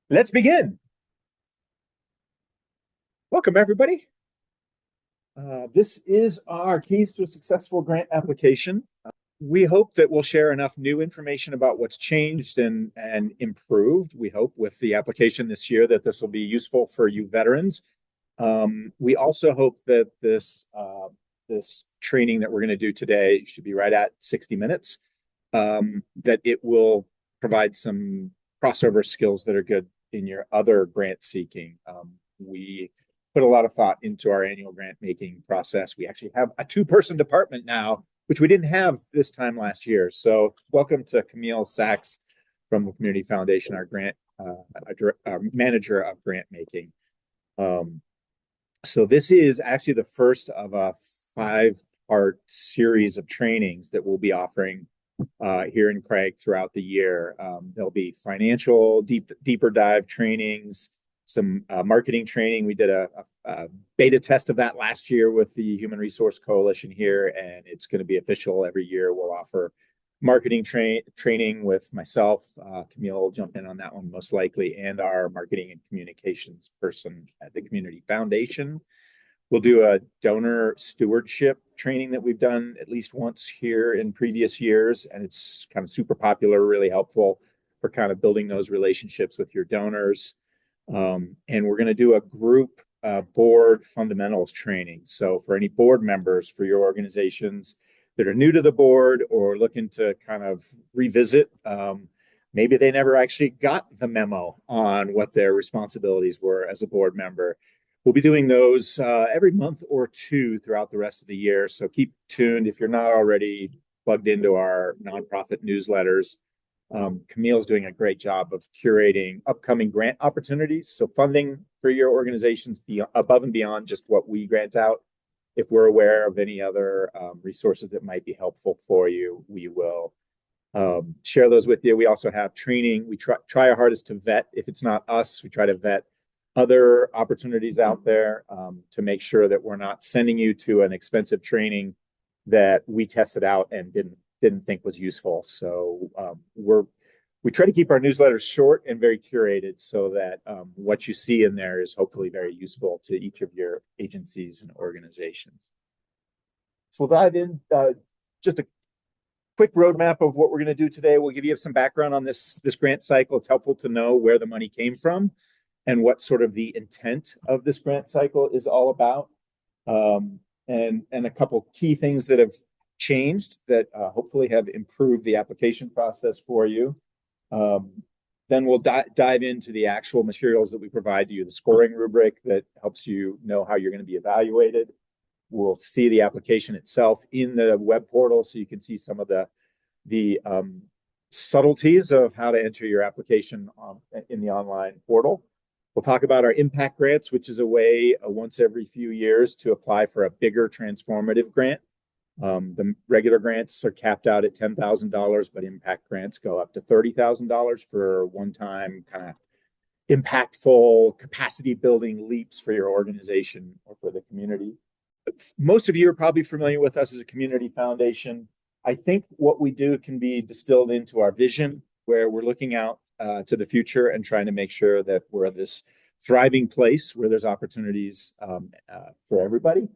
Let's begin. Welcome, everybody. This is our keys to a successful grant application. We hope that we'll share enough new information about what's changed and improved. We hope with the application this year that this will be useful for you veterans. We also hope that this training that we're going to do today should be right at 60 minutes, that it will provide some crossover skills that are good in your other grant seeking. We put a lot of thought into our annual grant making process. We actually have a two-person department now, which we didn't have this time last year. So welcome to Camille Sachs from the Community Foundation, our manager of grant making. So this is actually the first of a 5-part series of trainings that we'll be offering here in Craig throughout the year. There'll be financial deeper dive trainings, some marketing training. We did a beta test of that last year with the Human Resource Coalition here, and it's going to be official every year. We'll offer marketing training with myself. Camille will jump in on that one most likely, and our marketing and communications person at the Community Foundation. We'll do a donor stewardship training that we've done at least once here in previous years, and it's kind of super popular, really helpful for kind of building those relationships with your donors. And we're going to do a group board fundamentals training. So for any board members for your organizations that are new to the board or looking to kind of revisit, maybe they never actually got the memo on what their responsibilities were as a board member. We'll be doing those every month or two throughout the rest of the year. So keep tuned if you're not already plugged into our nonprofit newsletters. Camille's doing a great job of curating upcoming grant opportunities. So funding for your organizations above and beyond just what we grant out. If we're aware of any other resources that might be helpful for you, we will share those with you. We also have training. We try our hardest to vet. If it's not us, we try to vet other opportunities out there to make sure that we're not sending you to an expensive training that we tested out and didn't think was useful. So we try to keep our newsletters short and very curated so that what you see in there is hopefully very useful to each of your agencies and organizations. So we'll dive in. Just a quick roadmap of what we're going to do today. We'll give you some background on this grant cycle. It's helpful to know where the money came from and what sort of the intent of this grant cycle is all about. And a couple key things that have changed that hopefully have improved the application process for you. Then we'll dive into the actual materials that we provide to you, the scoring rubric that helps you know how you're going to be evaluated. We'll see the application itself in the web portal so you can see some of the subtleties of how to enter your application in the online portal. We'll talk about our impact grants, which is a way once every few years to apply for a bigger transformative grant. The regular grants are capped out at $10,000, but impact grants go up to $30,000 for one-time kind of impactful capacity building leaps for your organization or for the community. Most of you are probably familiar with us as a community foundation. I think what we do can be distilled into our vision, where we're looking out to the future and trying to make sure that we're this thriving place where there's opportunities for everybody.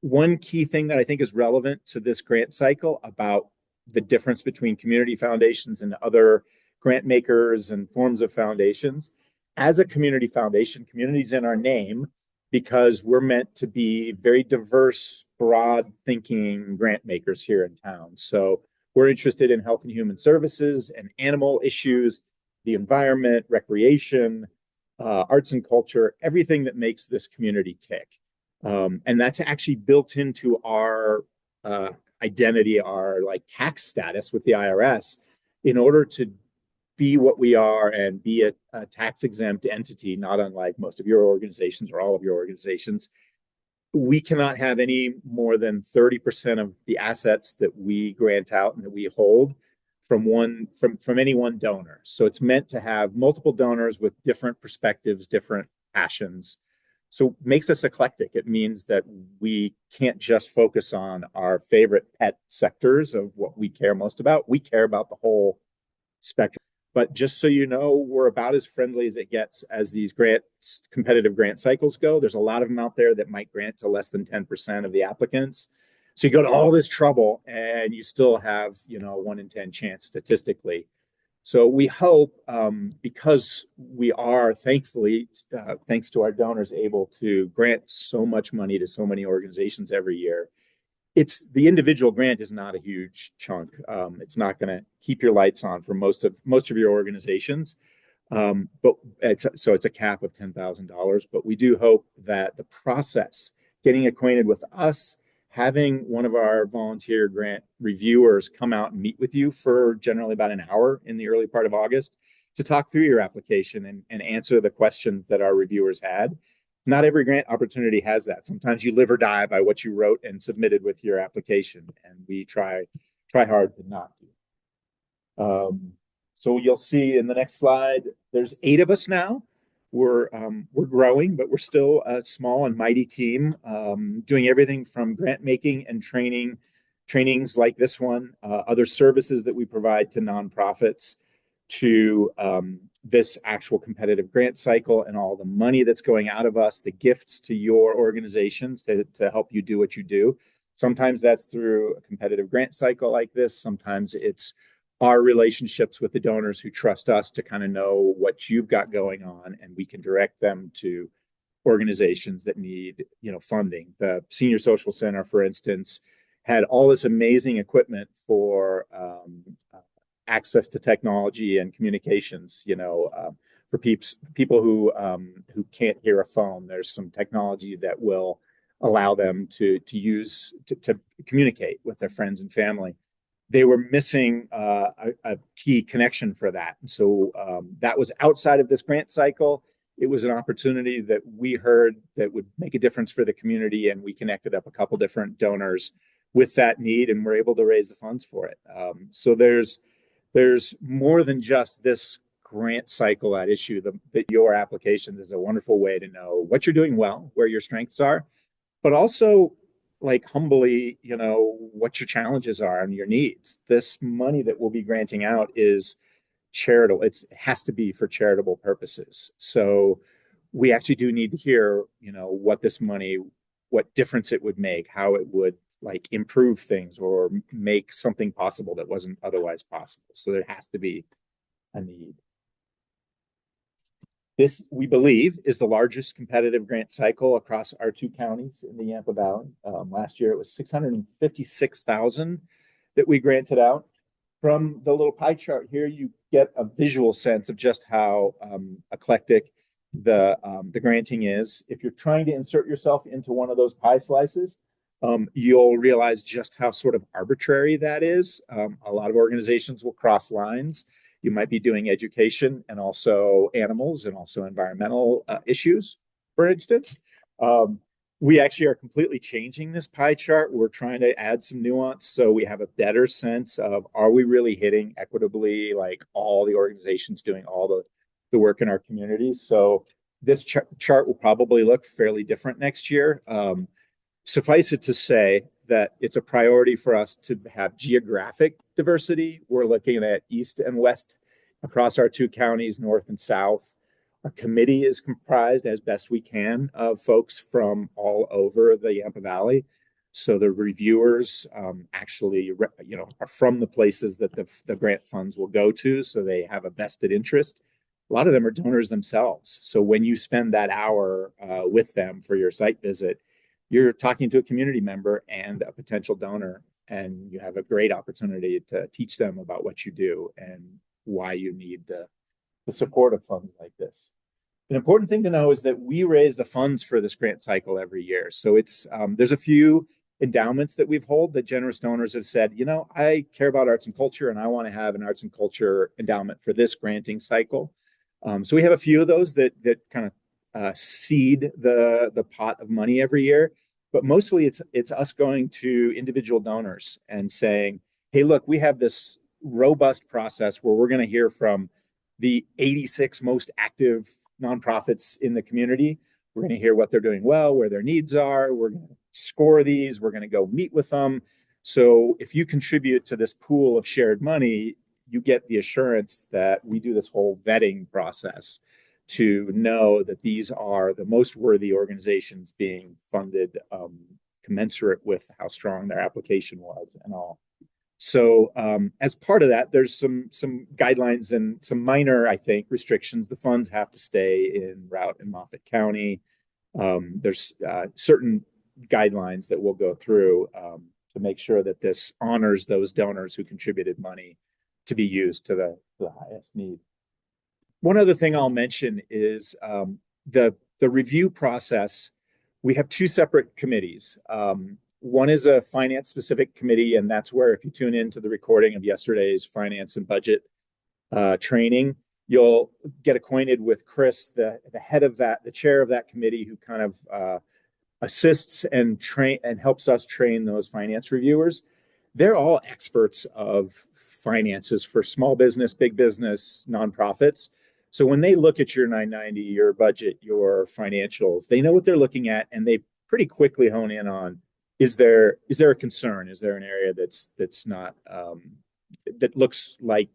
One key thing that I think is relevant to this grant cycle about the difference between community foundations and other grant makers and forms of foundations. As a community foundation, community's in our name because we're meant to be very diverse, broad thinking grant makers here in town. So we're interested in health and human services and animal issues, the environment, recreation, arts and culture, everything that makes this community tick. And that's actually built into our identity, our tax status with the IRS in order to be what we are and be a tax exempt entity, not unlike most of your organizations or all of your organizations. We cannot have any more than 30% of the assets that we grant out and that we hold from any one donor. So it's meant to have multiple donors with different perspectives, different passions. So it makes us eclectic. It means that we can't just focus on our favorite pet sectors of what we care most about. We care about the whole spectrum. But just so you know, we're about as friendly as it gets as these competitive grant cycles go. There's a lot of them out there that might grant to less than 10% of the applicants. So you go to all this trouble and you still have, 1 in 10 chance statistically. So we hope, because we are thankfully, thanks to our donors, able to grant so much money to so many organizations every year. It's the individual grant is not a huge chunk. It's not going to keep your lights on for most of your organizations. But it's a cap of $10,000. But we do hope that the process, getting acquainted with us, having one of our volunteer grant reviewers come out and meet with you for generally about an hour in the early part of August to talk through your application and answer the questions that our reviewers had. Not every grant opportunity has that. Sometimes you live or die by what you wrote and submitted with your application, and we try hard to not do. So you'll see in the next slide, there's 8 of us now. We're growing, but we're still a small and mighty team, doing everything from grant making and trainings like this one, other services that we provide to nonprofits, to this actual competitive grant cycle and all the money that's going out of us, the gifts to your organizations to help you do what you do. Sometimes that's through a competitive grant cycle like this. Sometimes it's our relationships with the donors who trust us to kind of know what you've got going on, and we can direct them to organizations that need, funding. The Senior Social Center, for instance, had all this amazing equipment for access to technology and communications, for people who can't hear a phone. There's some technology that will allow them to use to communicate with their friends and family. They were missing a key connection for that. And so that was outside of this grant cycle. It was an opportunity that we heard that would make a difference for the community, and we connected up a couple different donors with that need, and we're able to raise the funds for it. So there's more than just this grant cycle at issue. That your applications is a wonderful way to know what you're doing well, where your strengths are, but also, like, humbly, what your challenges are and your needs. This money that we'll be granting out is charitable. It has to be for charitable purposes. So we actually do need to hear, what this money, what difference it would make, how it would improve things or make something possible that wasn't otherwise possible. So there has to be a need. This, we believe, is the largest competitive grant cycle across our 2 counties in the Yampa Valley. Last year, it was $656,000 that we granted out. From the little pie chart here, you get a visual sense of just how eclectic the granting is. If you're trying to insert yourself into one of those pie slices, you'll realize just how sort of arbitrary that is. A lot of organizations will cross lines. You might be doing education and also animals and also environmental issues, for instance. We actually are completely changing this pie chart. We're trying to add some nuance so we have a better sense of, are we really hitting equitably all the organizations doing all the work in our communities? So this chart will probably look fairly different next year. Suffice it to say that it's a priority for us to have geographic diversity. We're looking at east and west across our 2 counties, north and south. Our committee is comprised, as best we can, of folks from all over the Yampa Valley. So the reviewers actually, are from the places that the grant funds will go to. So they have a vested interest. A lot of them are donors themselves. So when you spend that hour with them for your site visit, you're talking to a community member and a potential donor, and you have a great opportunity to teach them about what you do and why you need the support of funds like this. An important thing to know is that we raise the funds for this grant cycle every year. So it's there's a few endowments that we've held that generous donors have said, I care about arts and culture, and I want to have an arts and culture endowment for this granting cycle. So we have a few of those that kind of seed the pot of money every year, but mostly it's us going to individual donors and saying, hey, look, we have this robust process where we're going to hear from the 86 most active nonprofits in the community. We're going to hear what they're doing well, where their needs are. We're going to score these. We're going to go meet with them. So if you contribute to this pool of shared money, you get the assurance that we do this whole vetting process to know that these are the most worthy organizations being funded, commensurate with how strong their application was and all. So as part of that, there's some guidelines and some minor, I think, restrictions. The funds have to stay in Routt and Moffat County. There's certain guidelines that we'll go through to make sure that this honors those donors who contributed money to be used to the highest need. One other thing I'll mention is the review process. We have two separate committees. One is a finance specific committee, and that's where, if you tune into the recording of yesterday's finance and budget training, you'll get acquainted with Chris, the head of that, the chair of that committee, who kind of assists and helps us train those finance reviewers. They're all experts of finances for small business, big business, nonprofits. So when they look at your 990, your budget, your financials, they know what they're looking at, and they pretty quickly hone in on, is there a concern? Is there an area that's not that looks like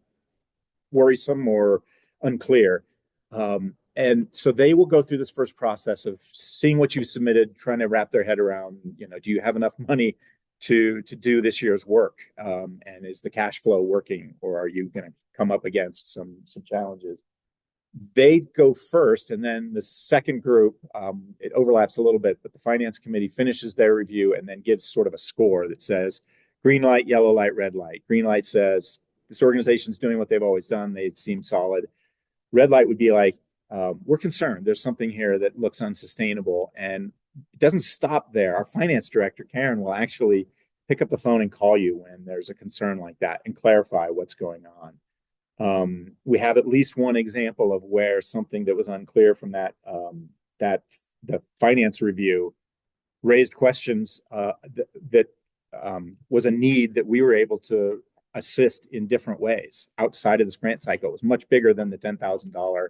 worrisome or unclear? And so they will go through this first process of seeing what you submitted, trying to wrap their head around, do you have enough money to do this year's work? And is the cash flow working, or are you going to come up against some challenges? They go first, and then the second group, it overlaps a little bit, but the finance committee finishes their review and then gives sort of a score that says green light, yellow light, red light. Green light says this organization's doing what they've always done. They seem solid. Red light would be like, we're concerned. There's something here that looks unsustainable. And it doesn't stop there. Our finance director, Karen, will actually pick up the phone and call you when there's a concern like that and clarify what's going on. We have at least one example of where something that was unclear from that the finance review raised questions that was a need that we were able to assist in different ways outside of this grant cycle. It was much bigger than the $10,000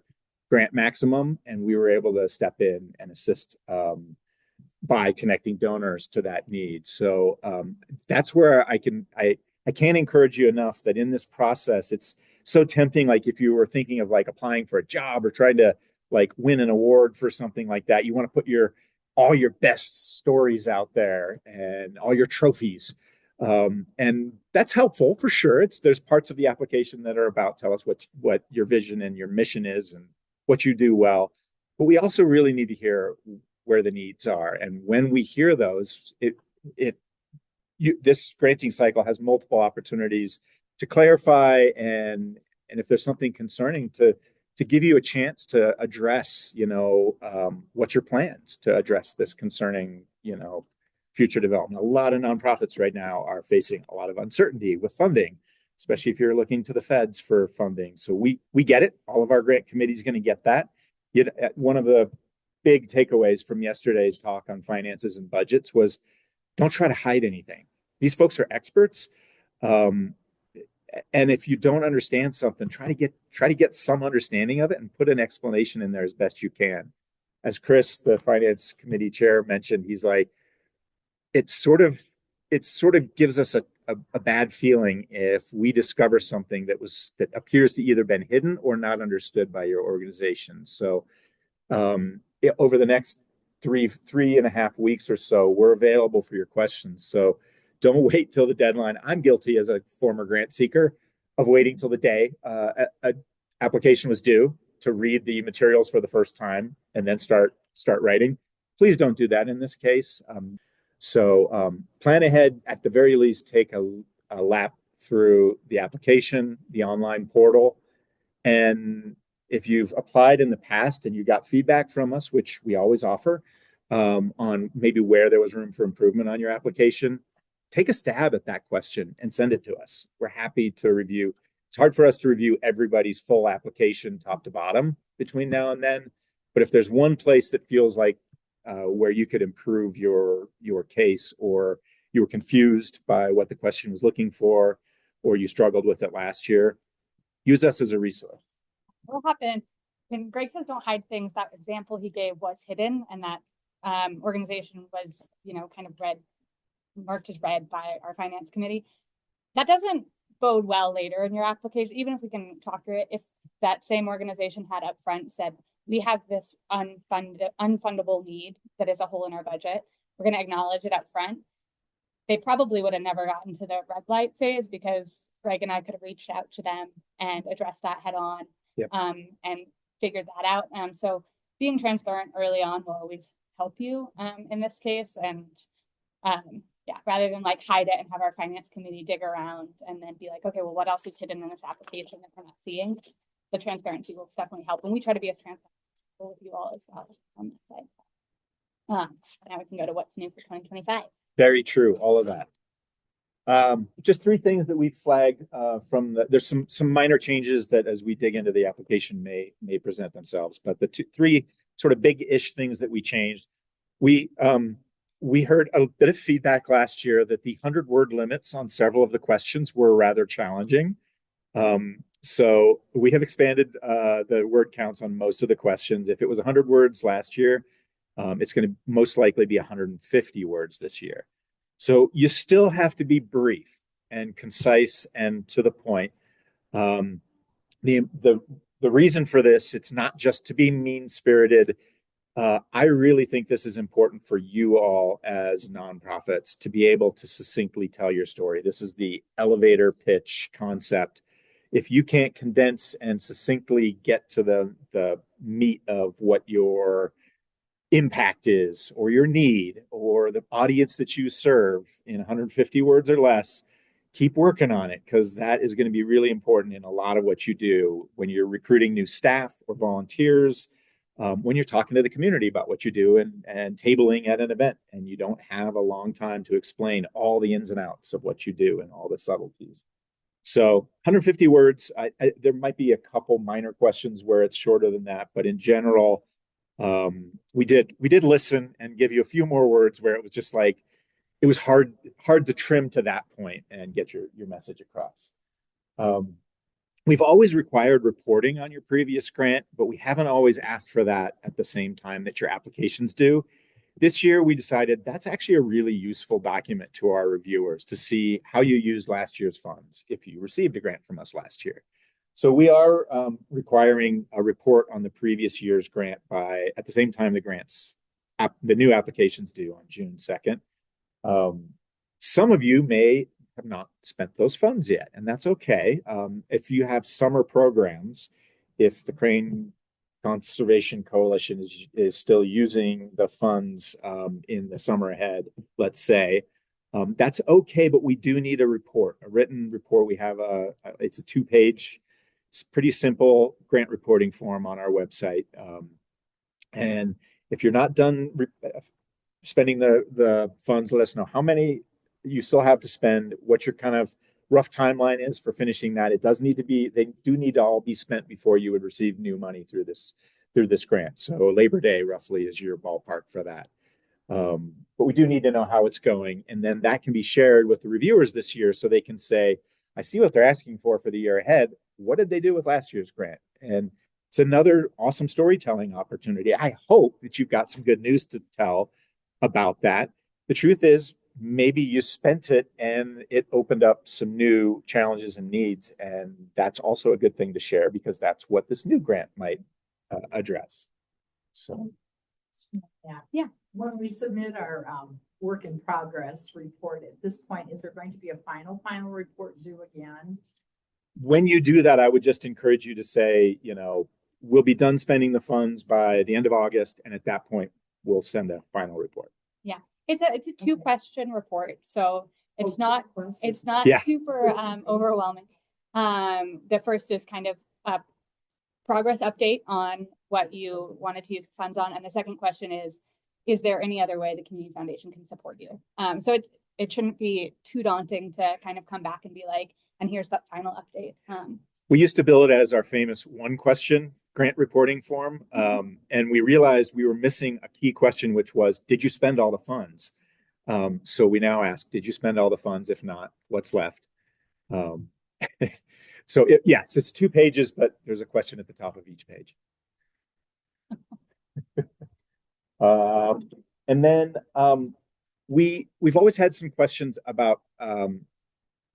grant maximum, and we were able to step in and assist by connecting donors to that need. So that's where I can't encourage you enough that in this process, it's so tempting. Like if you were thinking of like applying for a job or trying to like win an award for something like that, you want to put all your best stories out there and all your trophies. And that's helpful for sure. There's parts of the application that are about tell us what your vision and your mission is and what you do well. But we also really need to hear where the needs are. And when we hear those, this granting cycle has multiple opportunities to clarify, and if there's something concerning, to give you a chance to address, what's your plans to address this concerning, future development. A lot of nonprofits right now are facing a lot of uncertainty with funding, especially if you're looking to the feds for funding. So we get it. All of our grant committee is going to get that. Yet one of the big takeaways from yesterday's talk on finances and budgets was, don't try to hide anything. These folks are experts. And if you don't understand something, try to get some understanding of it and put an explanation in there as best you can. As Chris, the finance committee chair, mentioned, he's like, it sort of gives us a bad feeling if we discover something that appears to either been hidden or not understood by your organization. So over the next three and a half weeks or so, we're available for your questions. So don't wait till the deadline. I'm guilty as a former grant seeker of waiting till the day an application was due to read the materials for the first time and then start writing. Please don't do that in this case. So plan ahead. At the very least, take a lap through the application, the online portal. And if you've applied in the past and you got feedback from us, which we always offer, on maybe where there was room for improvement on your application, take a stab at that question and send it to us. We're happy to review. It's hard for us to review everybody's full application top to bottom between now and then. But if there's one place that feels like where you could improve your case, or you were confused by what the question was looking for, or you struggled with it last year, use us as a resource. What happened when Greg says don't hide things? That example he gave was hidden, and that organization was, kind of marked as red by our finance committee. That doesn't bode well later in your application, even if we can talk through it. If that same organization had upfront said, we have this unfundable need that is a hole in our budget, we're going to acknowledge it up front, they probably would have never gotten to the red light phase, because Greg and I could have reached out to them and addressed that head on. Yep. And figured that out. So being transparent early on will always help you in this case. And yeah, rather than like hide it and have our finance committee dig around and then be like, okay, well, what else is hidden in this application that we're not seeing? The transparency will definitely help. And we try to be as transparent with you all as well on that side. Now we can go to what's new for 2025. Very true, all of that. Just three things that we flagged there's some minor changes that as we dig into the application may present themselves, but the three sort of big-ish things that we changed. We heard a bit of feedback last year that the 100-word limits on several of the questions were rather challenging. So we have expanded the word counts on most of the questions. If it was 100 words last year, it's going to most likely be 150 words this year. So you still have to be brief and concise and to the point. The reason for this, it's not just to be mean-spirited. I really think this is important for you all as nonprofits to be able to succinctly tell your story. This is the elevator pitch concept. If you can't condense and succinctly get to the meat of what your impact is, or your need, or the audience that you serve in 150 words or less, keep working on it, because that is going to be really important in a lot of what you do when you're recruiting new staff or volunteers, when you're talking to the community about what you do and tabling at an event and you don't have a long time to explain all the ins and outs of what you do and all the subtleties. So 150 words, there might be a couple minor questions where it's shorter than that, but in general, we did listen and give you a few more words where it was just like, it was hard to trim to that point and get your message across. We've always required reporting on your previous grant, but we haven't always asked for that at the same time that your applications do. This year, we decided that's actually a really useful document to our reviewers to see how you used last year's funds if you received a grant from us last year. So we are requiring a report on the previous year's grant at the same time the new applications due on June 2nd. Some of you may have not spent those funds yet, and that's okay. If you have summer programs, if the Crane Conservation Coalition is still using the funds in the summer ahead, let's say, that's okay, but we do need a written report. We have it's a 2-page, it's pretty simple grant reporting form on our website. And if you're not done spending the funds, let us know how many you still have to spend, what your kind of rough timeline is for finishing that. They do need to all be spent before you would receive new money through this grant. So Labor Day roughly is your ballpark for that. But we do need to know how it's going. And then that can be shared with the reviewers this year so they can say, I see what they're asking for the year ahead. What did they do with last year's grant? And it's another awesome storytelling opportunity. I hope that you've got some good news to tell about that. The truth is, maybe you spent it and it opened up some new challenges and needs. And that's also a good thing to share, because that's what this new grant might address. So, yeah. When we submit our work in progress report at this point, is there going to be a final report due again? When you do that, I would just encourage you to say, we'll be done spending the funds by the end of August. And at that point, we'll send a final report. Yeah. It's a 2-question report. So it's not super overwhelming. The first is kind of a progress update on what you wanted to use funds on. And the second question is there any other way the Community Foundation can support you? So it shouldn't be too daunting to kind of come back and be like, and here's that final update. We used to bill it as our famous 1-question grant reporting form. And we realized we were missing a key question, which was, did you spend all the funds? So we now ask, did you spend all the funds? If not, what's left? So it's 2 pages, but there's a question at the top of each page. And then we've always had some questions about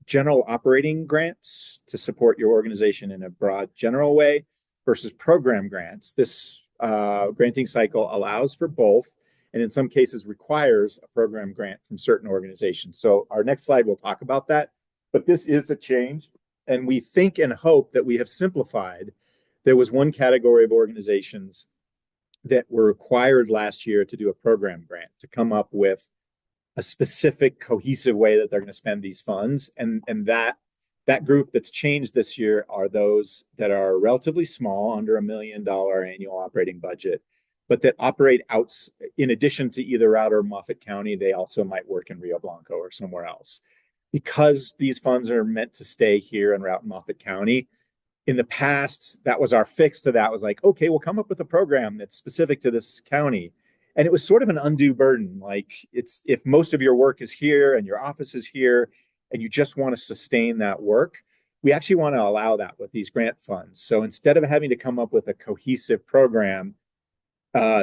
general operating grants to support your organization in a broad general way versus program grants. This granting cycle allows for both, and in some cases requires a program grant from certain organizations. So our next slide will talk about that, but this is a change, and we think and hope that we have simplified. There was one category of organizations that were required last year to do a program grant, to come up with a specific cohesive way that they're going to spend these funds. And that group that's changed this year are those that are relatively small, under $1 million annual operating budget, but that operate out in addition to either Routt or Moffat County. They also might work in Rio Blanco or somewhere else. Because these funds are meant to stay here in Routt and Moffat County, in the past, that was our fix to that, was like, okay, we'll come up with a program that's specific to this county. And it was sort of an undue burden. Like, it's, if most of your work is here and your office is here and you just want to sustain that work, we actually want to allow that with these grant funds. So instead of having to come up with a cohesive program,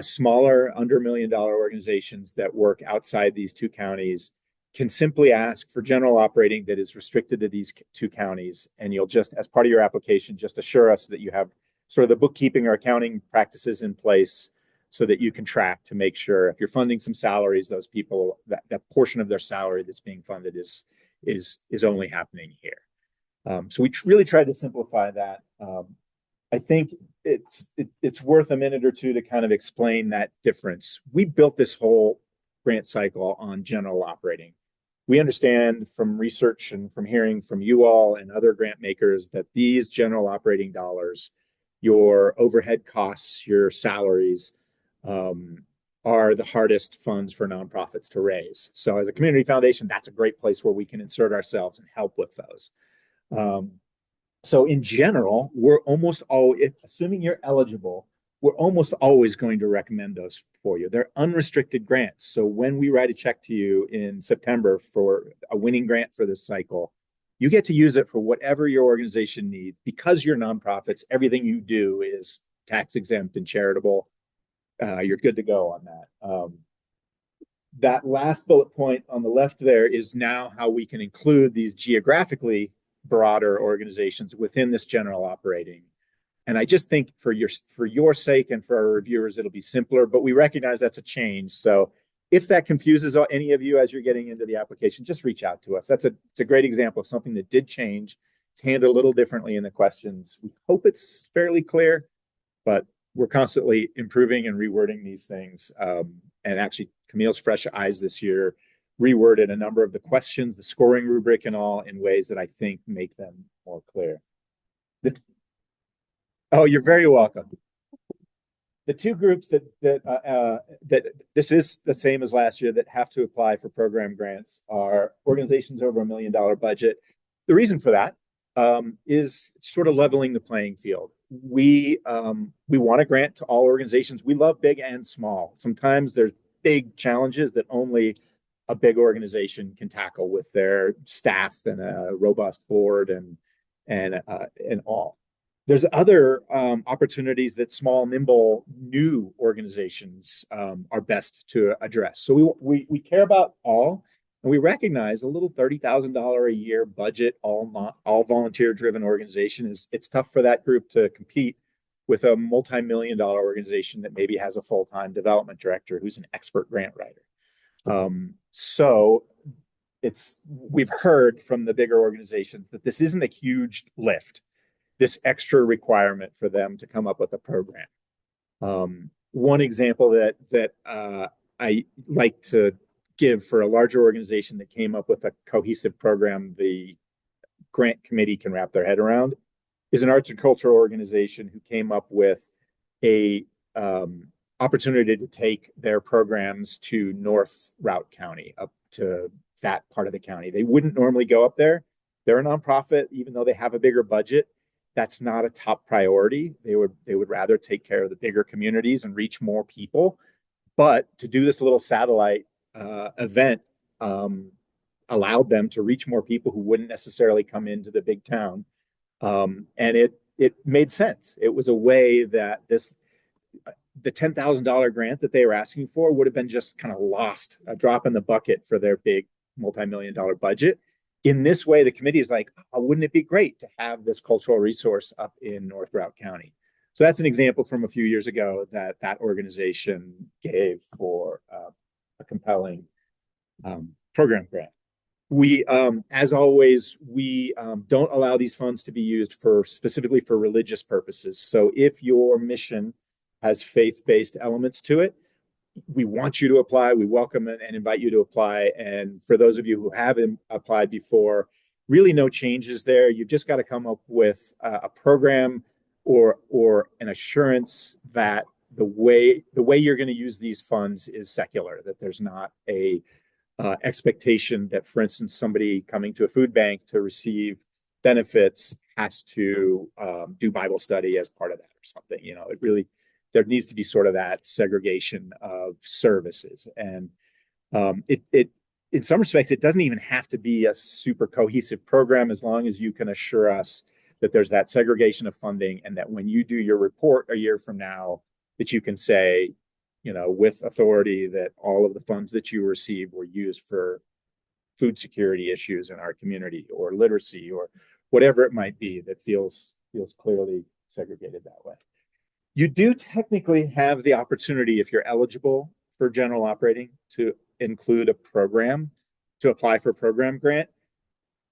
smaller, under $1 million organizations that work outside these two counties can simply ask for general operating that is restricted to these two counties. And you'll just, as part of your application, just assure us that you have sort of the bookkeeping or accounting practices in place so that you can track to make sure if you're funding some salaries, those people, that portion of their salary that's being funded is only happening here. So we really tried to simplify that. I think it's worth a minute or two to kind of explain that difference. We built this whole grant cycle on general operating. We understand from research and from hearing from you all and other grant makers that these general operating dollars, your overhead costs, your salaries, are the hardest funds for nonprofits to raise. So as a community foundation, that's a great place where we can insert ourselves and help with those. So in general, we're almost always, assuming you're eligible, we're almost always going to recommend those for you. They're unrestricted grants. So when we write a check to you in September for a winning grant for this cycle, you get to use it for whatever your organization needs. Because you're nonprofits, everything you do is tax exempt and charitable. You're good to go on that. That last bullet point on the left there is now how we can include these geographically broader organizations within this general operating. And I just think for your sake and for our reviewers, it'll be simpler, but we recognize that's a change. So if that confuses any of you as you're getting into the application, just reach out to us. It's a great example of something that did change. It's handled a little differently in the questions. We hope it's fairly clear, but we're constantly improving and rewording these things. And actually, Camille's fresh eyes this year reworded a number of the questions, the scoring rubric and all, in ways that I think make them more clear. Oh, you're very welcome. The two groups that this is the same as last year that have to apply for program grants are organizations over $1 million budget. The reason for that is sort of leveling the playing field. We want to grant to all organizations. We love big and small. Sometimes there's big challenges that only a big organization can tackle with their staff and a robust board and all. There's other opportunities that small, nimble, new organizations are best to address. So we care about all, and we recognize a little $30,000 a year budget, all volunteer-driven organization it's tough for that group to compete with a multi-million-dollar organization that maybe has a full-time development director who's an expert grant writer. So we've heard from the bigger organizations that this isn't a huge lift, this extra requirement for them to come up with a program. One example that I like to give for a larger organization that came up with a cohesive program the grant committee can wrap their head around is an arts and cultural organization who came up with a opportunity to take their programs to North Routt County, up to that part of the county. They wouldn't normally go up there. They're a nonprofit, even though they have a bigger budget. That's not a top priority. They would rather take care of the bigger communities and reach more people. But to do this little satellite event allowed them to reach more people who wouldn't necessarily come into the big town. And it made sense. It was a way that the $10,000 grant that they were asking for would have been just kind of lost, a drop in the bucket for their big multi-million-dollar budget. In this way, the committee is like, oh, wouldn't it be great to have this cultural resource up in North Routt County? So that's an example from a few years ago that that organization gave for a compelling program grant. We, as always, we don't allow these funds to be used for specifically for religious purposes. So if your mission has faith-based elements to it, we want you to apply. We welcome it and invite you to apply. And for those of you who haven't applied before, really no changes there. You've just got to come up with a program or an assurance that the way you're going to use these funds is secular, that there's not a expectation that, for instance, somebody coming to a food bank to receive benefits has to do Bible study as part of that or something. You know, it really, there needs to be sort of that segregation of services. And it in some respects, it doesn't even have to be a super cohesive program as long as you can assure us that there's that segregation of funding and that when you do your report a year from now, that you can say, you know, with authority that all of the funds that you receive were used for food security issues in our community or literacy or whatever it might be that feels clearly segregated that way. You do technically have the opportunity, if you're eligible for general operating, to include a program, to apply for a program grant.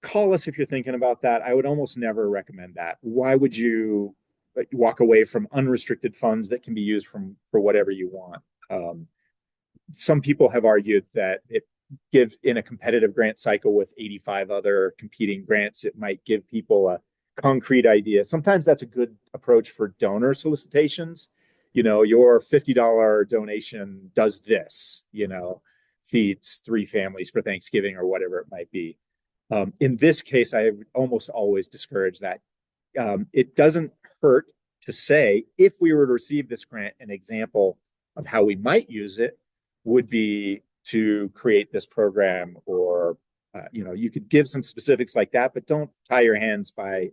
Call us if you're thinking about that. I would almost never recommend that. Why would you walk away from unrestricted funds that can be used for whatever you want? Some people have argued that it gives, in a competitive grant cycle with 85 other competing grants, it might give people a concrete idea. Sometimes that's a good approach for donor solicitations. You know, your $50 donation does this, you know, feeds 3 families for Thanksgiving or whatever it might be. In this case, I almost always discourage that. It doesn't hurt to say, if we were to receive this grant, an example of how we might use it would be to create this program, or you know, you could give some specifics like that, but don't tie your hands by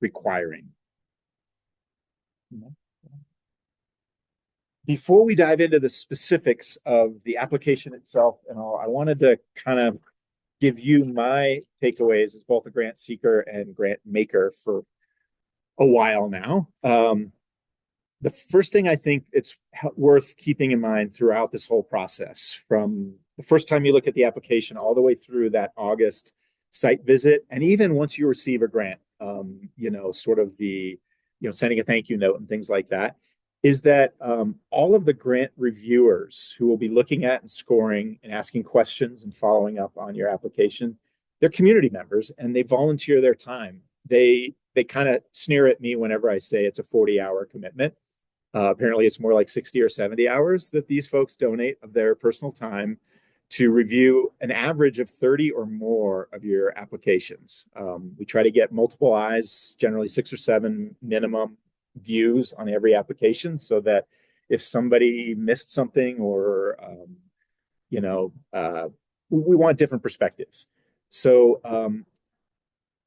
requiring. Before we dive into the specifics of the application itself and all, I wanted to kind of give you my takeaways as both a grant seeker and grant maker for a while now. The first thing I think it's worth keeping in mind throughout this whole process, from the first time you look at the application all the way through that August site visit, and even once you receive a grant, you know, sort of the, you know, sending a thank you note and things like that, is that all of the grant reviewers who will be looking at and scoring and asking questions and following up on your application, they're community members and they volunteer their time. They kind of sneer at me whenever I say it's a 40-hour commitment. Apparently, it's more like 60 or 70 hours that these folks donate of their personal time to review an average of 30 or more of your applications. We try to get multiple eyes, generally 6 or 7 minimum views on every application, so that if somebody missed something or, you know, we want different perspectives. So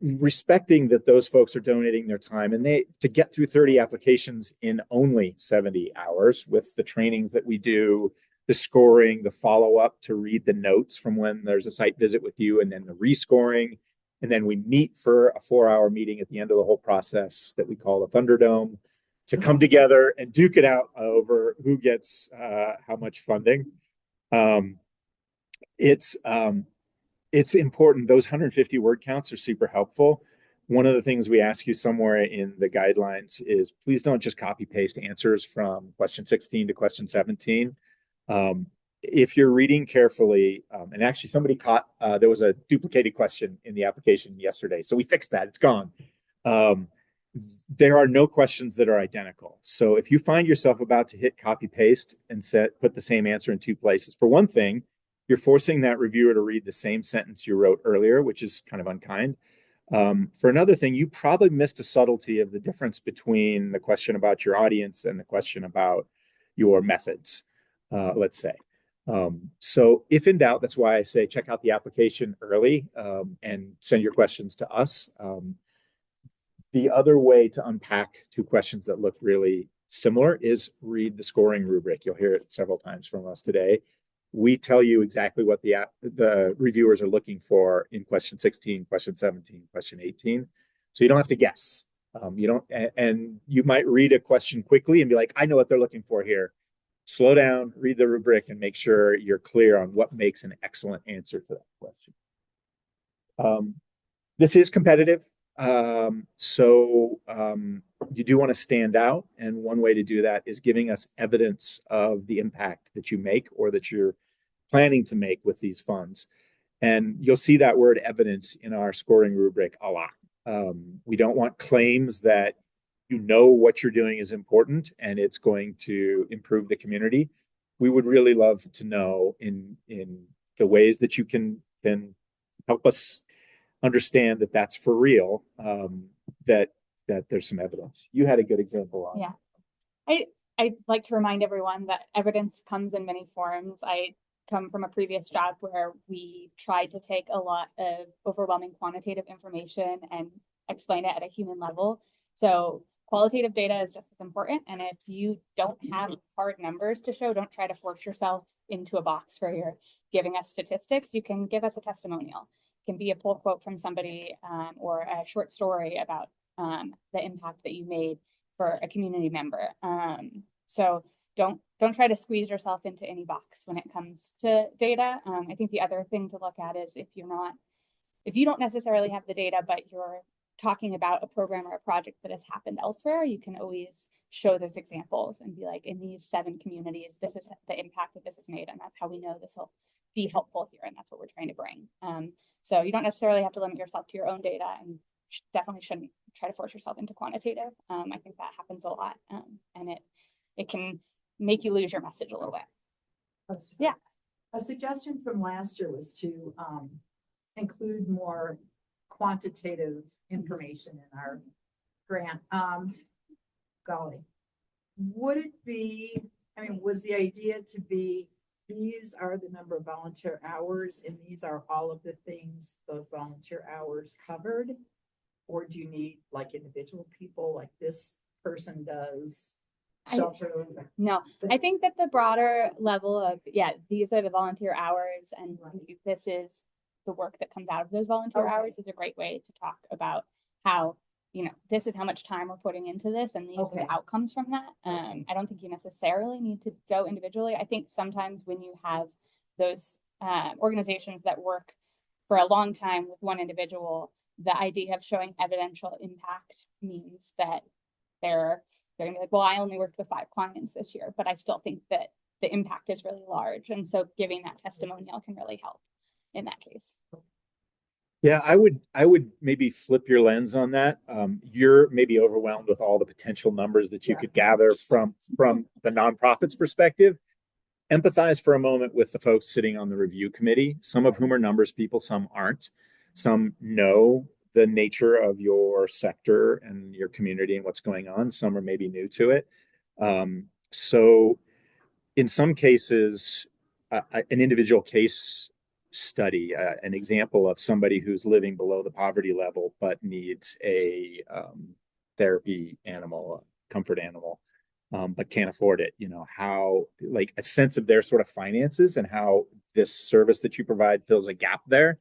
respecting that those folks are donating their time, and they, to get through 30 applications in only 70 hours with the trainings that we do, the scoring, the follow-up to read the notes from when there's a site visit with you, and then the rescoring. And then we meet for a 4-hour meeting at the end of the whole process that we call the Thunderdome, to come together and duke it out over who gets how much funding. It's important. Those 150 word counts are super helpful. One of the things we ask you somewhere in the guidelines is, please don't just copy paste answers from question 16 to question 17. If you're reading carefully, and actually somebody caught, there was a duplicated question in the application yesterday, so we fixed that, it's gone. There are no questions that are identical. So if you find yourself about to hit copy paste and put the same answer in 2 places, for one thing, you're forcing that reviewer to read the same sentence you wrote earlier, which is kind of unkind. For another thing, you probably missed a subtlety of the difference between the question about your audience and the question about your methods, let's say. So if in doubt, that's why I say check out the application early and send your questions to us. The other way to unpack 2 questions that look really similar is read the scoring rubric. You'll hear it several times from us today. We tell you exactly what the reviewers are looking for in question 16, question 17, question 18. So you don't have to guess. You don't, and you might read a question quickly and be like, I know what they're looking for here. Slow down, read the rubric, and make sure you're clear on what makes an excellent answer to that question. This is competitive. You do want to stand out. And one way to do that is giving us evidence of the impact that you make or that you're planning to make with these funds. And you'll see that word evidence in our scoring rubric a lot. We don't want claims that you know what you're doing is important and it's going to improve the community. We would really love to know in the ways that you can help us understand that that's for real, that there's some evidence. You had a good example on. Yeah. I'd like to remind everyone that evidence comes in many forms. I come from a previous job where we tried to take a lot of overwhelming quantitative information and explain it at a human level. So qualitative data is just as important. And if you don't have hard numbers to show, don't try to force yourself into a box where you're giving us statistics. You can give us a testimonial. It can be a pull quote from somebody or a short story about the impact that you made for a community member. So don't try to squeeze yourself into any box when it comes to data. I think the other thing to look at is if you don't necessarily have the data, but you're talking about a program or a project that has happened elsewhere, you can always show those examples and be like, in these 7 communities, this is the impact that this has made, and that's how we know this will be helpful here, and that's what we're trying to bring. So you don't necessarily have to limit yourself to your own data, and definitely shouldn't try to force yourself into quantitative. I think that happens a lot, and it can make you lose your message a little bit. Yeah. A suggestion from last year was to include more quantitative information in our grant. Golly, would it be, was the idea to be, these are the number of volunteer hours and these are all of the things those volunteer hours covered? Or do you need like individual people, like this person does shelter? No, I think that the broader level of, these are the volunteer hours and this is the work that comes out of those volunteer hours is a great way to talk about how, this is how much time we're putting into this and these are the outcomes from that. I don't think you necessarily need to go individually. I think sometimes when you have those organizations that work for a long time with one individual, the idea of showing evidential impact means that they're gonna be like, well, I only worked with 5 clients this year, but I still think that the impact is really large. And so giving that testimonial can really help in that case. Yeah, I would maybe flip your lens on that. You're maybe overwhelmed with all the potential numbers that you could gather from the nonprofit's perspective. Empathize for a moment with the folks sitting on the review committee, some of whom are numbers people, some aren't. Some know the nature of your sector and your community and what's going on. Some are maybe new to it. So in some cases, an individual case study, an example of somebody who's living below the poverty level but needs a therapy animal, a comfort animal, but can't afford it, how, like, a sense of their sort of finances and how this service that you provide fills a gap there.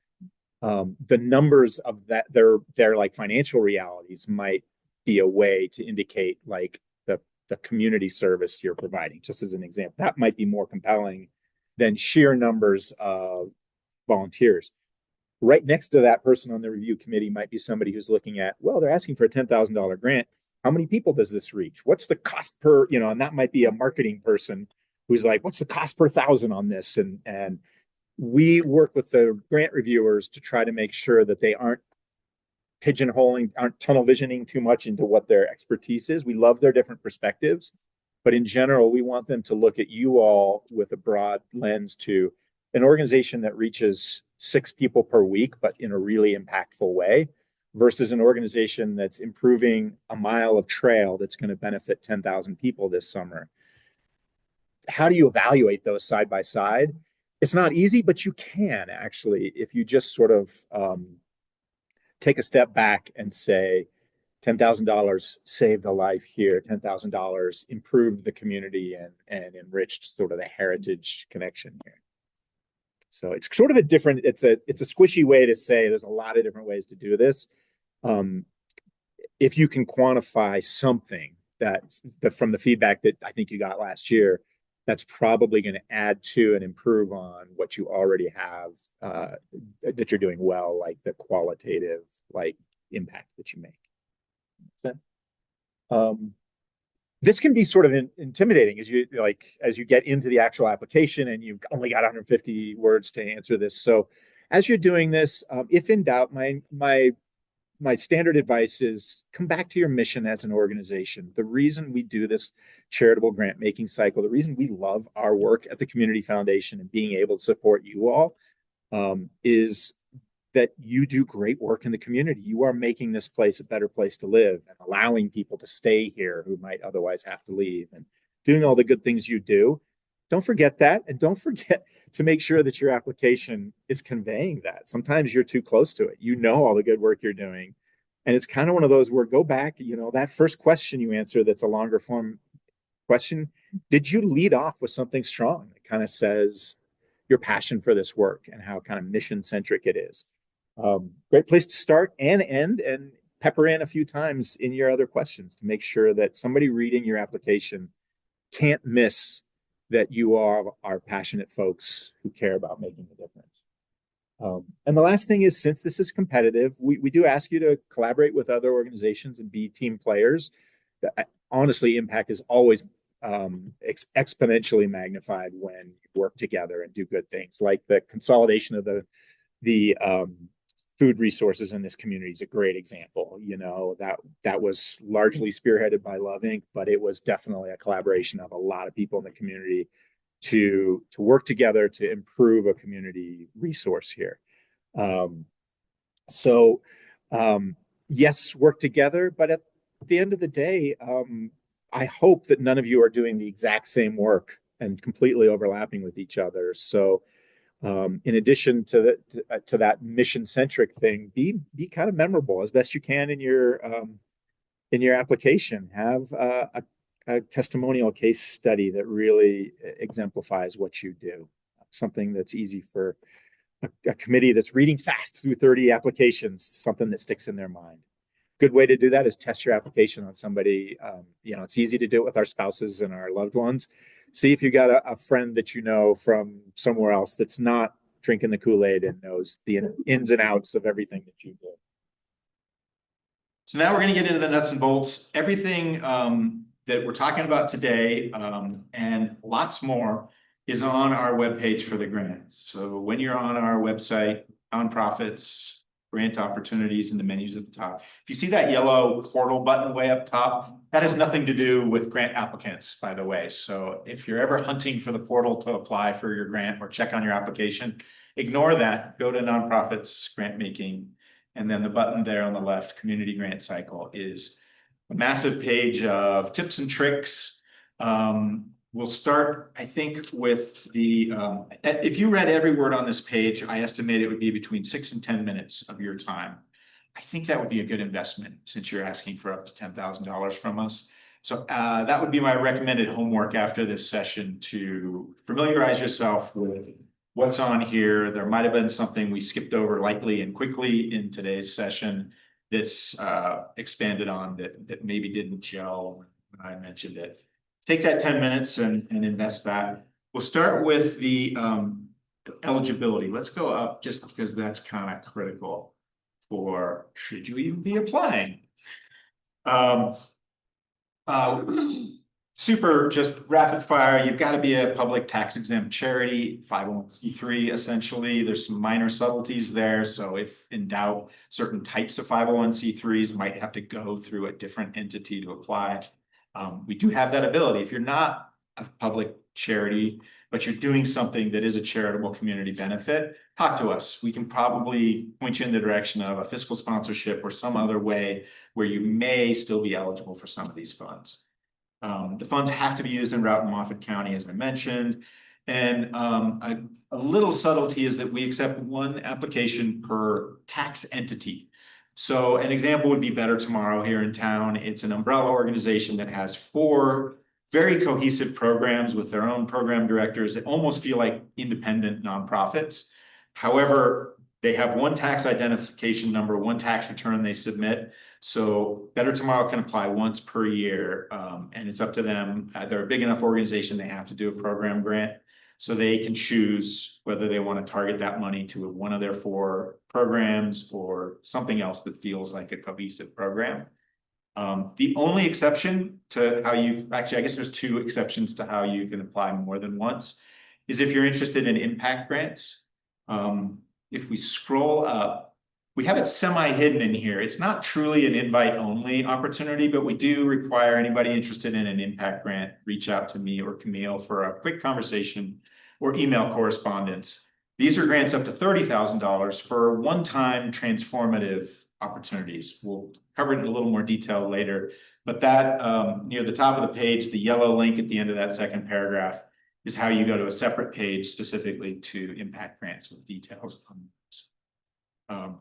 The numbers of that, their like financial realities might be a way to indicate like the community service you're providing, just as an example. That might be more compelling than sheer numbers of volunteers. Right next to that person on the review committee might be somebody who's looking at, well, they're asking for a $10,000 grant. How many people does this reach? What's the cost per, and that might be a marketing person who's like, what's the cost per 1,000 on this? And we work with the grant reviewers to try to make sure that they aren't tunnel visioning too much into what their expertise is. We love their different perspectives, but in general, we want them to look at you all with a broad lens to an organization that reaches 6 people per week, but in a really impactful way, versus an organization that's improving a mile of trail that's going to benefit 10,000 people this summer. How do you evaluate those side by side? It's not easy, but you can actually, if you just sort of take a step back and say, $10,000 saved a life here, $10,000 improved the community and enriched sort of the heritage connection here. So it's sort of a different, it's a squishy way to say there's a lot of different ways to do this. If you can quantify something that from the feedback that I think you got last year, that's probably going to add to and improve on what you already have that you're doing well, like the qualitative like impact that you make. This can be sort of intimidating as you get into the actual application and you've only got 150 words to answer this. So as you're doing this, if in doubt, my standard advice is come back to your mission as an organization. The reason we do this charitable grant making cycle, the reason we love our work at the Community Foundation and being able to support you all is that you do great work in the community. You are making this place a better place to live and allowing people to stay here who might otherwise have to leave and doing all the good things you do. Don't forget that. And don't forget to make sure that your application is conveying that. Sometimes you're too close to it. You know all the good work you're doing. And it's kind of one of those where go back, that first question you answer that's a longer form question. Did you lead off with something strong that kind of says your passion for this work and how kind of mission centric it is? Great place to start and end, and pepper in a few times in your other questions to make sure that somebody reading your application can't miss that you are passionate folks who care about making a difference. And the last thing is, since this is competitive, we do ask you to collaborate with other organizations and be team players. Honestly, impact is always exponentially magnified when you work together and do good things, like the consolidation of the food resources in this community is a great example. That was largely spearheaded by Love Inc., but it was definitely a collaboration of a lot of people in the community to work together to improve a community resource here. Yes, work together, but at the end of the day, I hope that none of you are doing the exact same work and completely overlapping with each other. So in addition to that mission-centric thing, be kind of memorable as best you can in your application. Have a testimonial case study that really exemplifies what you do. Something that's easy for a committee that's reading fast through 30 applications, something that sticks in their mind. Good way to do that is test your application on somebody. It's easy to do it with our spouses and our loved ones. See if you got a friend that you know from somewhere else that's not drinking the Kool-Aid and knows the ins and outs of everything that you do. So now we're going to get into the nuts and bolts. Everything that we're talking about today and lots more is on our webpage for the grant. So when you're on our website, nonprofits, grant opportunities in the menus at the top. If you see that yellow portal button way up top, that has nothing to do with grant applicants, by the way. So if you're ever hunting for the portal to apply for your grant or check on your application, ignore that. Go to nonprofits, grant making, and then the button there on the left, community grant cycle, is a massive page of tips and tricks. We'll start, I think, with the, if you read every word on this page, I estimate it would be between 6 and 10 minutes of your time. I think that would be a good investment since you're asking for up to $10,000 from us. So that would be my recommended homework after this session, to familiarize yourself with what's on here. There might have been something we skipped over lightly and quickly in today's session that's expanded on that maybe didn't gel when I mentioned it. Take that 10 minutes and invest that. We'll start with the eligibility. Let's go up just because that's kind of critical for should you even be applying. Super just rapid fire. You've got to be a public tax exempt charity, 501c3 essentially. There's some minor subtleties there. So if in doubt, certain types of 501c3s might have to go through a different entity to apply. We do have that ability. If you're not a public charity, but you're doing something that is a charitable community benefit, talk to us. We can probably point you in the direction of a fiscal sponsorship or some other way where you may still be eligible for some of these funds. The funds have to be used in Routt and Moffat County, as I mentioned. And a little subtlety is that we accept one application per tax entity. So an example would be Better Tomorrow here in town. It's an umbrella organization that has 4 very cohesive programs with their own program directors that almost feel like independent nonprofits. However, they have one tax identification number, one tax return they submit. So Better Tomorrow can apply once per year, and it's up to them. They're a big enough organization, they have to do a program grant. So they can choose whether they want to target that money to one of their 4 programs or something else that feels like a cohesive program. The only exception to how you, actually, I guess there's 2 exceptions to how you can apply more than once, is if you're interested in impact grants. If we scroll up, we have it semi-hidden in here. It's not truly an invite-only opportunity, but we do require anybody interested in an impact grant, reach out to me or Camille for a quick conversation or email correspondence. These are grants up to $30,000 for one-time transformative opportunities. We'll cover it in a little more detail later, but that near the top of the page, the yellow link at the end of that second paragraph is how you go to a separate page specifically to impact grants with details on those.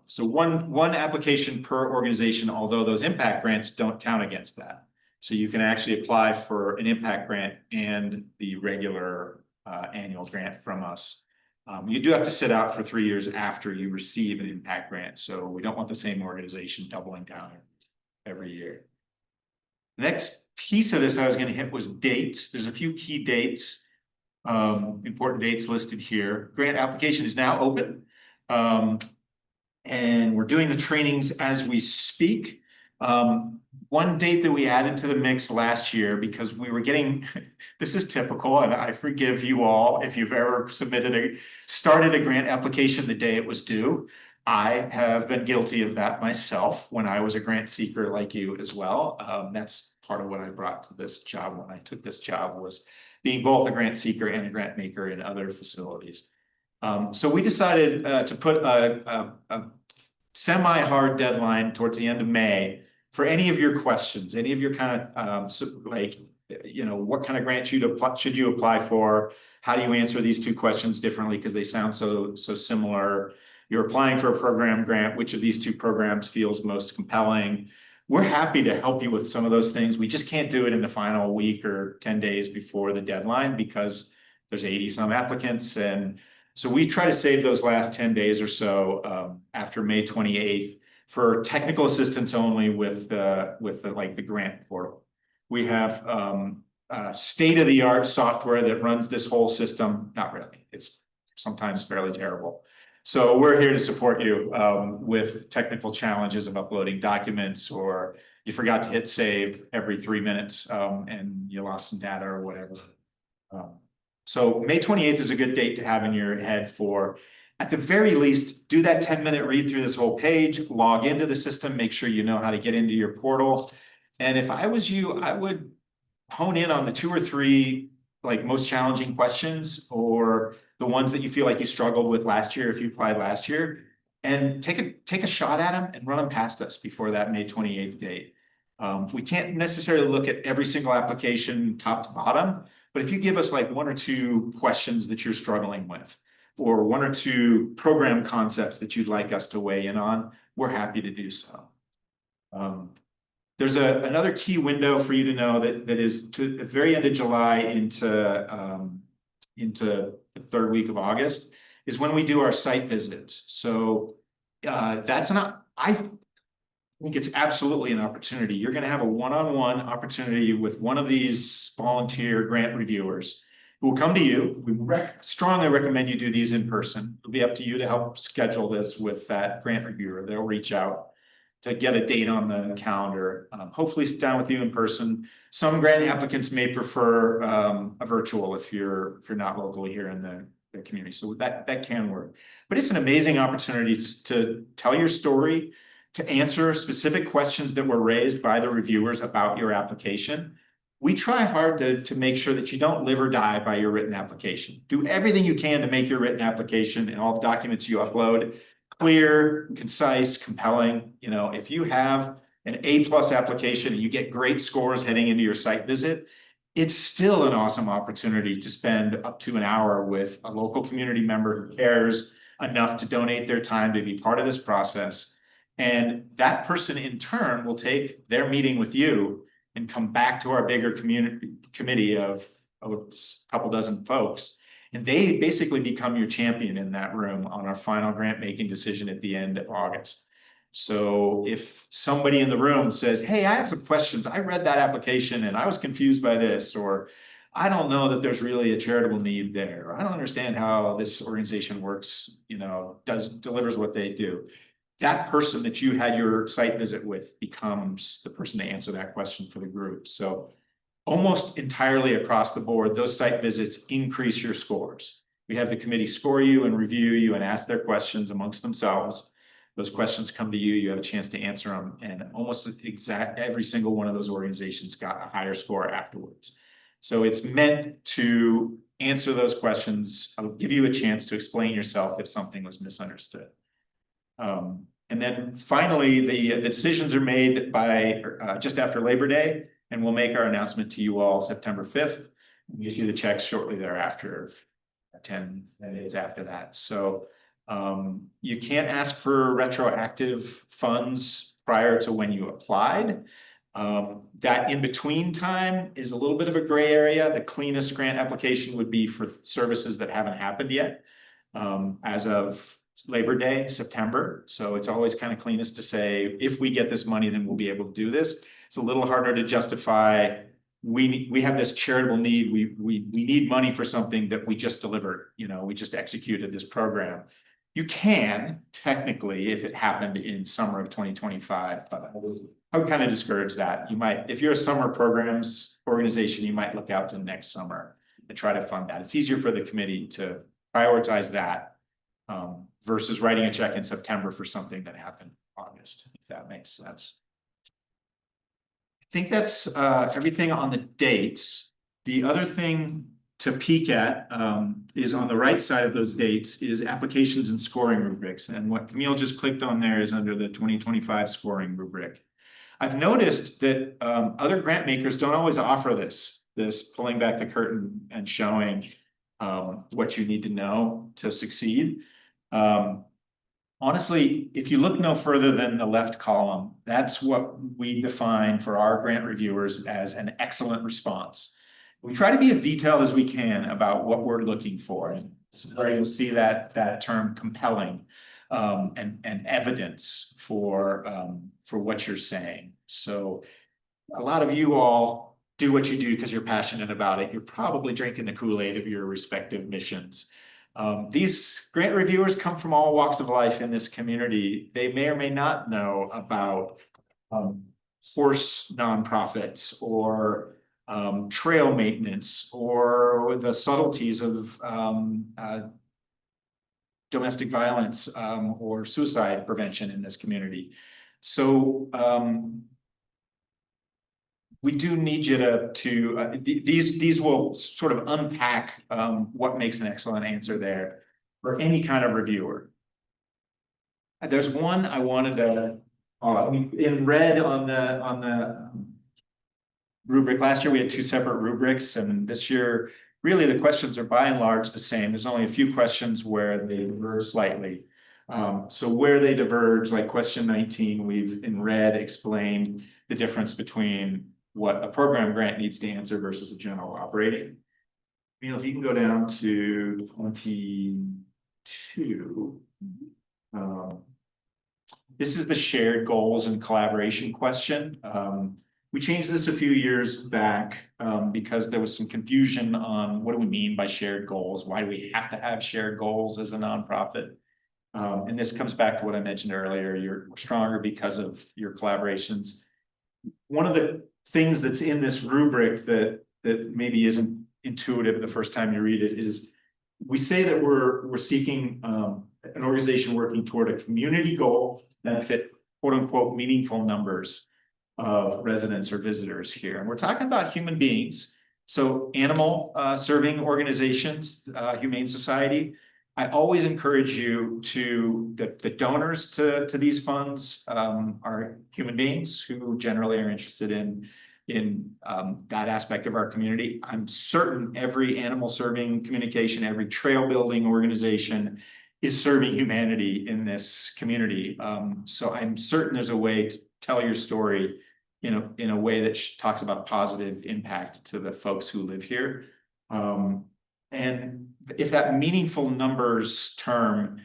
So one application per organization, although those impact grants don't count against that. So you can actually apply for an impact grant and the regular annual grant from us. You do have to sit out for 3 years after you receive an impact grant. So we don't want the same organization doubling down every year. The next piece of this I was going to hit was dates. There's a few key dates, important dates listed here. Grant application is now open. And we're doing the trainings as we speak. One date that we added to the mix last year, because we were getting, this is typical, and I forgive you all if you've ever started a grant application the day it was due. I have been guilty of that myself when I was a grant seeker like you as well. That's part of what I brought to this job when I took this job, was being both a grant seeker and a grant maker in other facilities. So we decided to put a semi-hard deadline towards the end of May for any of your questions, any of your kind of what kind of grant should you apply for? How do you answer these 2 questions differently because they sound so similar? You're applying for a program grant. Which of these 2 programs feels most compelling? We're happy to help you with some of those things. We just can't do it in the final week or 10 days before the deadline because there's 80 some applicants. And so we try to save those last 10 days or so after May 28th for technical assistance only with the grant portal. We have state-of-the-art software that runs this whole system. Not really, it's sometimes fairly terrible. So we're here to support you with technical challenges of uploading documents, or you forgot to hit save every 3 minutes and you lost some data or whatever. So May 28th is a good date to have in your head for, at the very least, do that 10-minute read through this whole page, log into the system, make sure you know how to get into your portal. And if I was you, I would hone in on the 2 or 3 most challenging questions, or the ones that you feel like you struggled with last year if you applied last year, and take a shot at them and run them past us before that May 28th date. We can't necessarily look at every single application top to bottom, but if you give us 1 or 2 questions that you're struggling with, or 1 or 2 program concepts that you'd like us to weigh in on, we're happy to do so. There's another key window for you to know that is to the very end of July into the 3rd week of August is when we do our site visits. So I think it's absolutely an opportunity. You're going to have a one-on-one opportunity with one of these volunteer grant reviewers who will come to you. We strongly recommend you do these in person. It'll be up to you to help schedule this with that grant reviewer. They'll reach out to get a date on the calendar. Hopefully sit down with you in person. Some grant applicants may prefer a virtual if you're not locally here in the community. So that can work. But it's an amazing opportunity to tell your story, to answer specific questions that were raised by the reviewers about your application. We try hard to make sure that you don't live or die by your written application. Do everything you can to make your written application and all the documents you upload clear, concise, compelling. If you have an A+ application and you get great scores heading into your site visit, it's still an awesome opportunity to spend up to an hour with a local community member who cares enough to donate their time to be part of this process. And that person in turn will take their meeting with you and come back to our bigger committee of a couple dozen folks. And they basically become your champion in that room on our final grant making decision at the end of August. So if somebody in the room says, hey, I have some questions, I read that application and I was confused by this, or I don't know that there's really a charitable need there, or I don't understand how this organization works, you know, delivers what they do. That person that you had your site visit with becomes the person to answer that question for the group. So almost entirely across the board, those site visits increase your scores. We have the committee score you and review you and ask their questions amongst themselves. Those questions come to you, you have a chance to answer them, and almost every single one of those organizations got a higher score afterwards. So it's meant to answer those questions. I'll give you a chance to explain yourself if something was misunderstood. And then finally, the decisions are made by just after Labor Day, and we'll make our announcement to you all September 5th. We'll issue the checks shortly thereafter, 10 days after that. So you can't ask for retroactive funds prior to when you applied. That in-between time is a little bit of a gray area. The cleanest grant application would be for services that haven't happened yet as of Labor Day, September. So it's always kind of cleanest to say, if we get this money, then we'll be able to do this. It's a little harder to justify. We have this charitable need. We need money for something that we just delivered. You know, we just executed this program. You can technically, if it happened in summer of 2025, but I would kind of discourage that. You might, if you're a summer programs organization, you might look out to next summer and try to fund that. It's easier for the committee to prioritize that versus writing a check in September for something that happened in August, if that makes sense. I think that's everything on the dates. The other thing to peek at is on the right side of those dates is applications and scoring rubrics. And what Camille just clicked on there is under the 2025 scoring rubric. I've noticed that other grant makers don't always offer this pulling back the curtain and showing what you need to know to succeed. Honestly, if you look no further than the left column, that's what we define for our grant reviewers as an excellent response. We try to be as detailed as we can about what we're looking for. So you'll see that term compelling and evidence for what you're saying. So a lot of you all do what you do because you're passionate about it. You're probably drinking the Kool-Aid of your respective missions. These grant reviewers come from all walks of life in this community. They may or may not know about horse nonprofits or trail maintenance or the subtleties of domestic violence or suicide prevention in this community. So we do need you to these will sort of unpack what makes an excellent answer there for any kind of reviewer. There's one I wanted to in red on the rubric. Last year we had two separate rubrics, and this year really the questions are by and large the same. There's only a few questions where they diverge slightly. So where they diverge, like question 19, we've in red explained the difference between what a program grant needs to answer versus a general operating. Neil, if you can go down to 22. This is the shared goals and collaboration question. We changed this a few years back because there was some confusion on what do we mean by shared goals? Why do we have to have shared goals as a nonprofit? And this comes back to what I mentioned earlier. You're stronger because of your collaborations. One of the things that's in this rubric that maybe isn't intuitive the first time you read it is we say that we're seeking an organization working toward a community goal that fit quote unquote meaningful numbers of residents or visitors here. And we're talking about human beings. So animal serving organizations, Humane Society. I always encourage you to, the donors to these funds are human beings who generally are interested in that aspect of our community. I'm certain every animal serving communication, every trail building organization is serving humanity in this community. So I'm certain there's a way to tell your story in a way that talks about positive impact to the folks who live here. And if that meaningful numbers term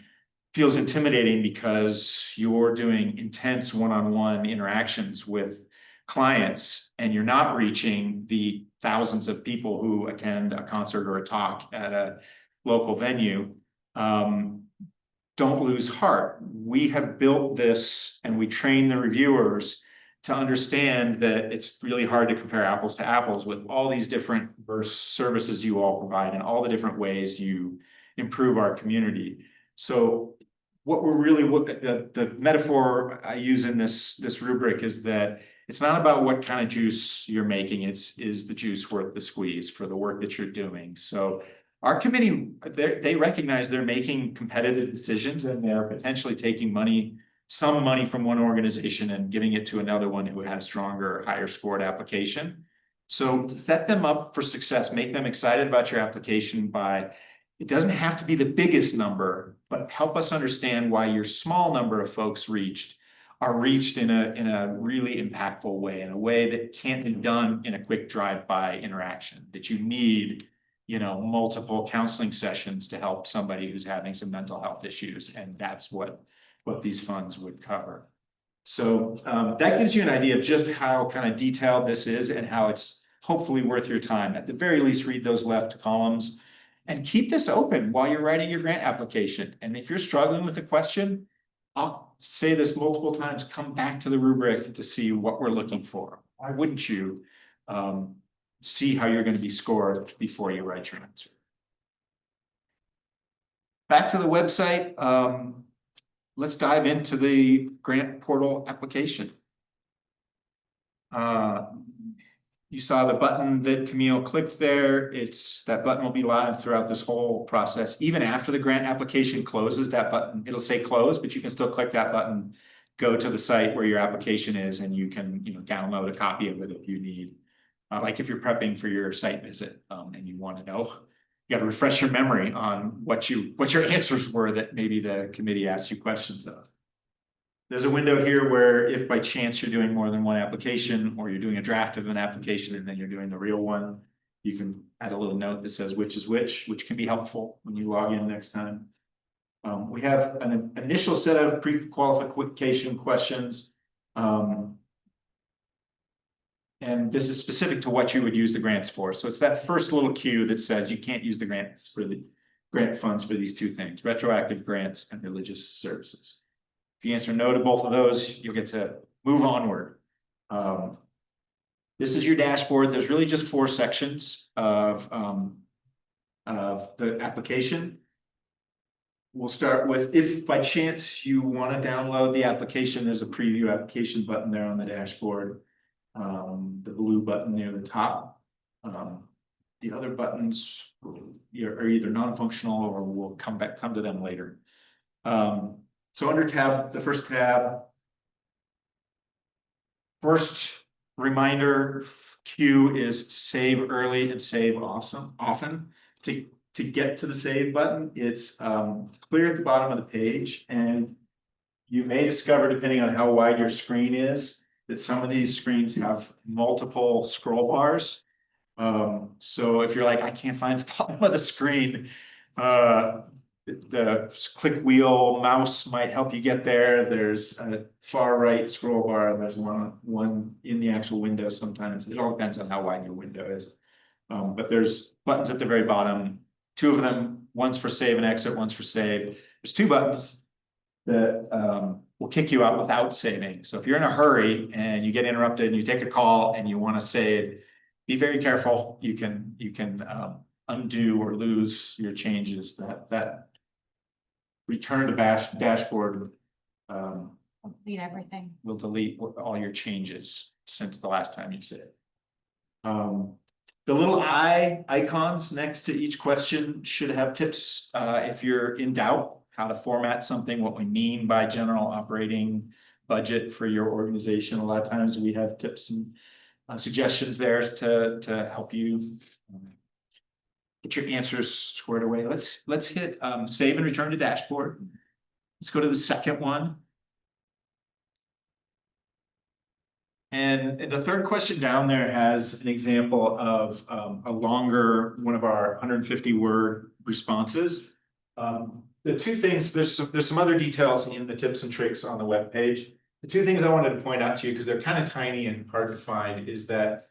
feels intimidating because you're doing intense one-on-one interactions with clients and you're not reaching the thousands of people who attend a concert or a talk at a local venue, don't lose heart. We have built this and we train the reviewers to understand that it's really hard to compare apples to apples with all these different diverse services you all provide and all the different ways you improve our community. So what we're really, the metaphor I use in this rubric is that it's not about what kind of juice you're making, is the juice worth the squeeze for the work that you're doing. So our committee, they recognize they're making competitive decisions and they're potentially taking some money from one organization and giving it to another one who had a stronger, higher scored application. So set them up for success, make them excited about your application by, it doesn't have to be the biggest number, but help us understand why your small number of folks are reached in a really impactful way, in a way that can't be done in a quick drive-by interaction, that you need, multiple counseling sessions to help somebody who's having some mental health issues. And that's what these funds would cover. So that gives you an idea of just how kind of detailed this is and how it's hopefully worth your time. At the very least, read those left columns and keep this open while you're writing your grant application. And if you're struggling with a question, I'll say this multiple times, come back to the rubric to see what we're looking for. Why wouldn't you see how you're going to be scored before you write your answer? Back to the website. Let's dive into the grant portal application. You saw the button that Camille clicked there. That button will be live throughout this whole process. Even after the grant application closes, that button, it'll say close, but you can still click that button, go to the site where your application is, and you can download a copy of it if you need. Like if you're prepping for your site visit and you want to know, you got to refresh your memory on what your answers were that maybe the committee asked you questions of. There's a window here where if by chance you're doing more than one application or you're doing a draft of an application and then you're doing the real one, you can add a little note that says which is which can be helpful when you log in next time. We have an initial set of pre-qualification questions. And this is specific to what you would use the grants for. So it's that first little cue that says you can't use the grants for the grant funds for these two things, retroactive grants and religious services. If you answer no to both of those, you'll get to move onward. This is your dashboard. There's really just 4 sections of the application. We'll start with, if by chance you want to download the application, there's a preview application button there on the dashboard. The blue button near the top. The other buttons are either non-functional or we'll come to them later. So under the first tab, first reminder cue is save early and save often. To get to the save button, it's clear at the bottom of the page, and you may discover, depending on how wide your screen is, that some of these screens have multiple scroll bars. So if you're like, I can't find the bottom of the screen, the click wheel mouse might help you get there. There's a far right scroll bar, and there's one in the actual window sometimes. It all depends on how wide your window is. But there's buttons at the very bottom, 2 of them, one's for save and exit, one's for save. There's 2 buttons that will kick you out without saving. So if you're in a hurry and you get interrupted and you take a call and you want to save, be very careful. You can undo or lose your changes. That return to dashboard Delete everything. will delete all your changes since the last time you saved. The little icons next to each question should have tips if you're in doubt how to format something, what we mean by general operating budget for your organization. A lot of times we have tips and suggestions there to help you get your answers squared away. Let's hit save and return to dashboard. Let's go to the second one. And the third question down there has an example of a longer, one of our 150 word responses. The two things, there's some other details in the tips and tricks on the webpage. The two things I wanted to point out to you, because they're kind of tiny and hard to find, is that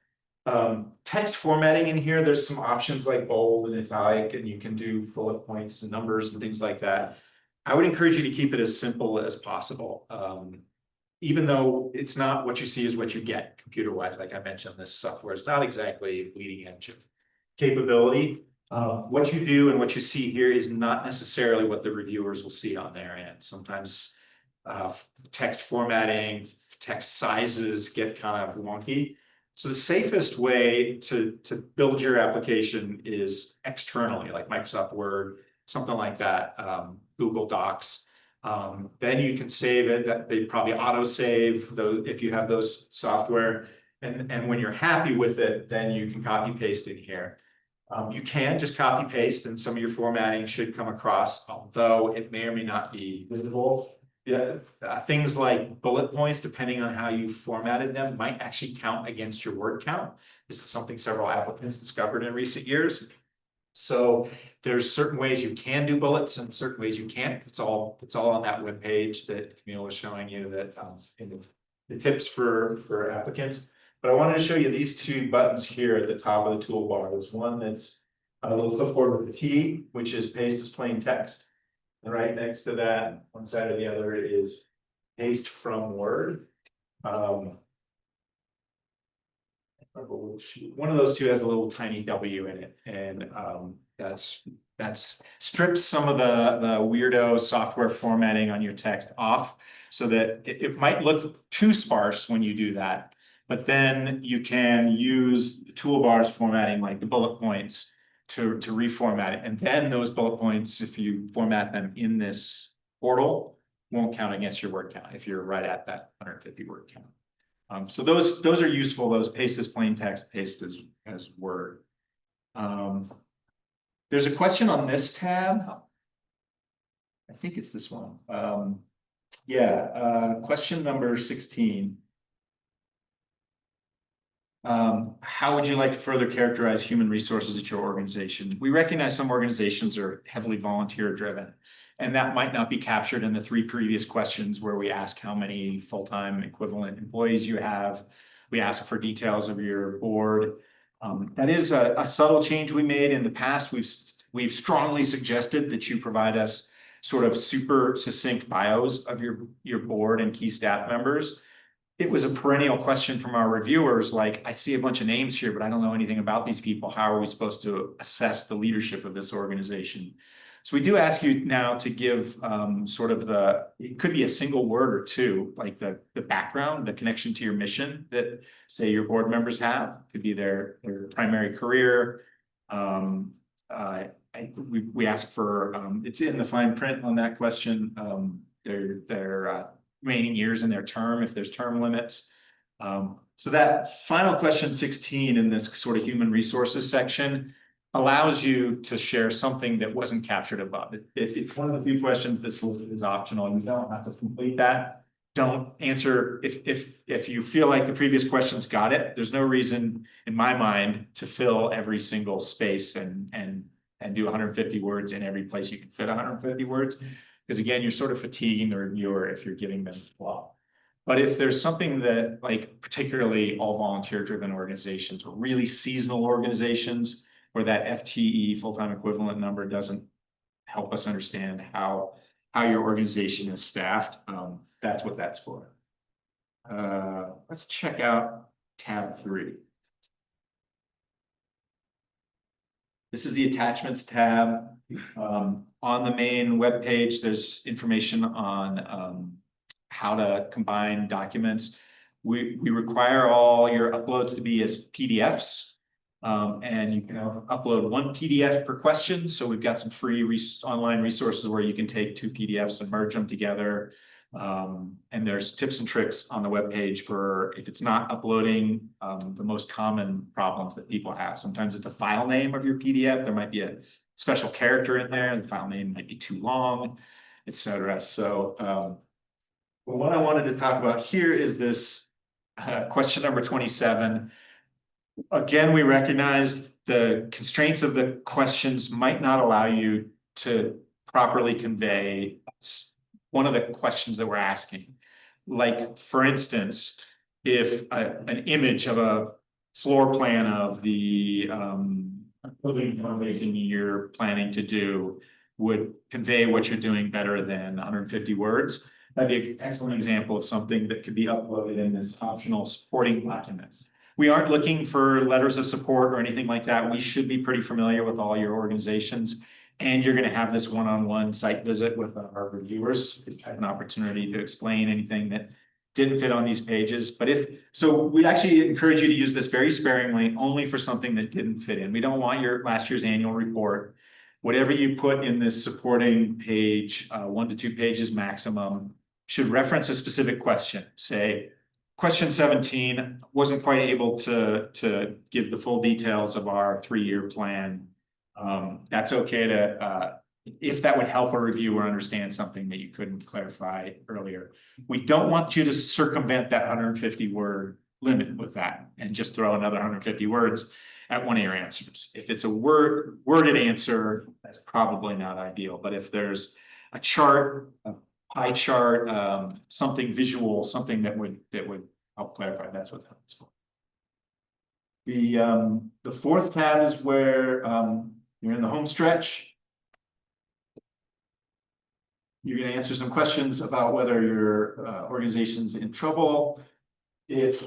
text formatting in here, there's some options like bold and italic, and you can do bullet points and numbers and things like that. I would encourage you to keep it as simple as possible. Even though it's not what you see is what you get computer-wise, like I mentioned, this software is not exactly leading edge of capability. What you do and what you see here is not necessarily what the reviewers will see on their end. Sometimes text formatting, text sizes get kind of wonky. So the safest way to build your application is externally, like Microsoft Word, something like that, Google Docs. Then you can save it. That they probably auto-save those if you have those software. And when you're happy with it, then you can copy paste in here. You can just copy paste, and some of your formatting should come across, although it may or may not be visible. Yeah, things like bullet points, depending on how you formatted them, might actually count against your word count. This is something several applicants discovered in recent years. So there's certain ways you can do bullets and certain ways you can't. It's all on that webpage that Camille was showing you, that in the tips for applicants. But I wanted to show you these two buttons here at the top of the toolbar. There's one that's a little clipboard with a T, which is paste as plain text. And right next to that, one side or the other, is paste from Word. One of those two has a little tiny W in it, and that's strips some of the weirdo software formatting on your text off, so that it might look too sparse when you do that. But then you can use the toolbars formatting, like the bullet points, to reformat it. And then those bullet points, if you format them in this portal, won't count against your word count if you're right at that 150 word count. So those are useful. Those paste as plain text, paste as Word. There's a question on this tab. I think it's this one. Question number 16. How would you like to further characterize human resources at your organization? We recognize some organizations are heavily volunteer driven, and that might not be captured in the 3 previous questions where we ask how many full-time equivalent employees you have. We ask for details of your board. That is a subtle change we made in the past. We've strongly suggested that you provide us sort of super succinct bios of your board and key staff members. It was a perennial question from our reviewers, like, I see a bunch of names here, but I don't know anything about these people. How are we supposed to assess the leadership of this organization? So we do ask you now to give sort of it could be a single word or two, like the background, the connection to your mission that, say, your board members have. Could be their primary career. We ask for, it's in the fine print on that question, their remaining years in their term, if there's term limits. So that final question 16 in this sort of human resources section allows you to share something that wasn't captured above. It's one of the few questions that's listed as optional. You don't have to complete that. Don't answer if you feel like the previous questions got it. There's no reason in my mind to fill every single space and do 150 words in every place you can fit 150 words. Because again, you're sort of fatiguing the reviewer if you're giving them flaw. But if there's something that, like, particularly all volunteer driven organizations or really seasonal organizations where that FTE, full-time equivalent number, doesn't help us understand how your organization is staffed, that's what that's for. Let's check out tab 3. This is the attachments tab. On the main web page, there's information on how to combine documents. We require all your uploads to be as PDFs, and you can upload 1 PDF per question. So we've got some free online resources where you can take 2 PDFs and merge them together. And there's tips and tricks on the web page for if it's not uploading, the most common problems that people have. Sometimes it's a file name of your PDF. There might be a special character in there. The file name might be too long, etc. So what I wanted to talk about here is this question number 27. Again, we recognize the constraints of the questions might not allow you to properly convey one of the questions that we're asking. Like, for instance, if an image of a floor plan of the building renovation you're planning to do would convey what you're doing better than 150 words, that'd be an excellent example of something that could be uploaded in this optional supporting documents. We aren't looking for letters of support or anything like that. We should be pretty familiar with all your organizations. And you're going to have this one-on-one site visit with our reviewers. It's an opportunity to explain anything that didn't fit on these pages. But we actually encourage you to use this very sparingly, only for something that didn't fit in. We don't want your last year's annual report. Whatever you put in this supporting page, 1 to 2 pages maximum, should reference a specific question. Say, question 17, wasn't quite able to give the full details of our 3-year plan. That's okay to, if that would help a reviewer understand something that you couldn't clarify earlier. We don't want you to circumvent that 150 word limit with that and just throw another 150 words at one of your answers. If it's a worded answer, that's probably not ideal. But if there's a chart, a pie chart, something visual, something that would help clarify, that's what that's for. The 4th tab is where you're in the home stretch. You're going to answer some questions about whether your organization's in trouble. If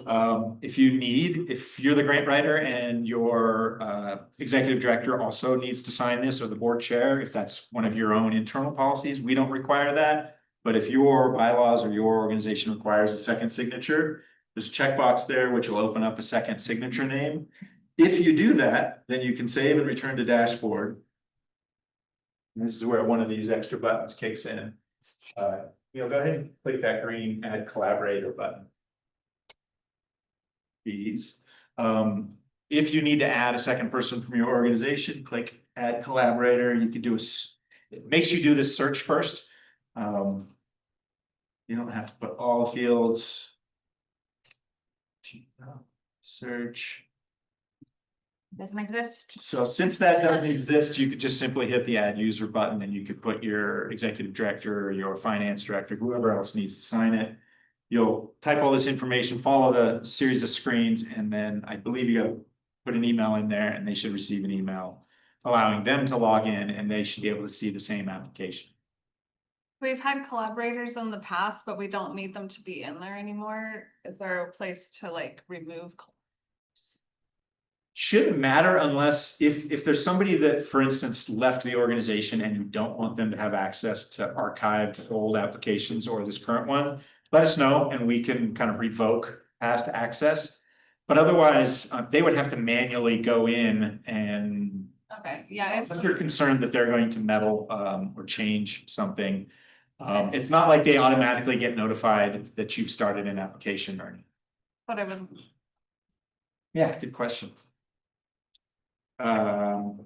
you're the grant writer and your executive director also needs to sign this, or the board chair, if that's one of your own internal policies, we don't require that. But if your bylaws or your organization requires a second signature, there's a checkbox there which will open up a second signature name. If you do that, then you can save and return to dashboard. And this is where one of these extra buttons kicks in. Go ahead and click that green Add Collaborator button. These. If you need to add a second person from your organization, click Add Collaborator. You can do it makes you do this search first. You don't have to put all the fields. Search. Doesn't exist. So since that doesn't exist, you could just simply hit the add user button and you could put your executive director, your finance director, whoever else needs to sign it. You'll type all this information, follow the series of screens, and then I believe you got to put an email in there and they should receive an email allowing them to log in and they should be able to see the same application. We've had collaborators in the past, but we don't need them to be in there anymore. Is there a place to like remove? Shouldn't matter unless if there's somebody that, for instance, left the organization and you don't want them to have access to archived old applications or this current one, let us know and we can kind of revoke past access. But otherwise, they would have to manually go in and. Okay, yeah. If you're concerned that they're going to meddle or change something, it's not like they automatically get notified that you've started an application or anything. But it was. Yeah, good question. The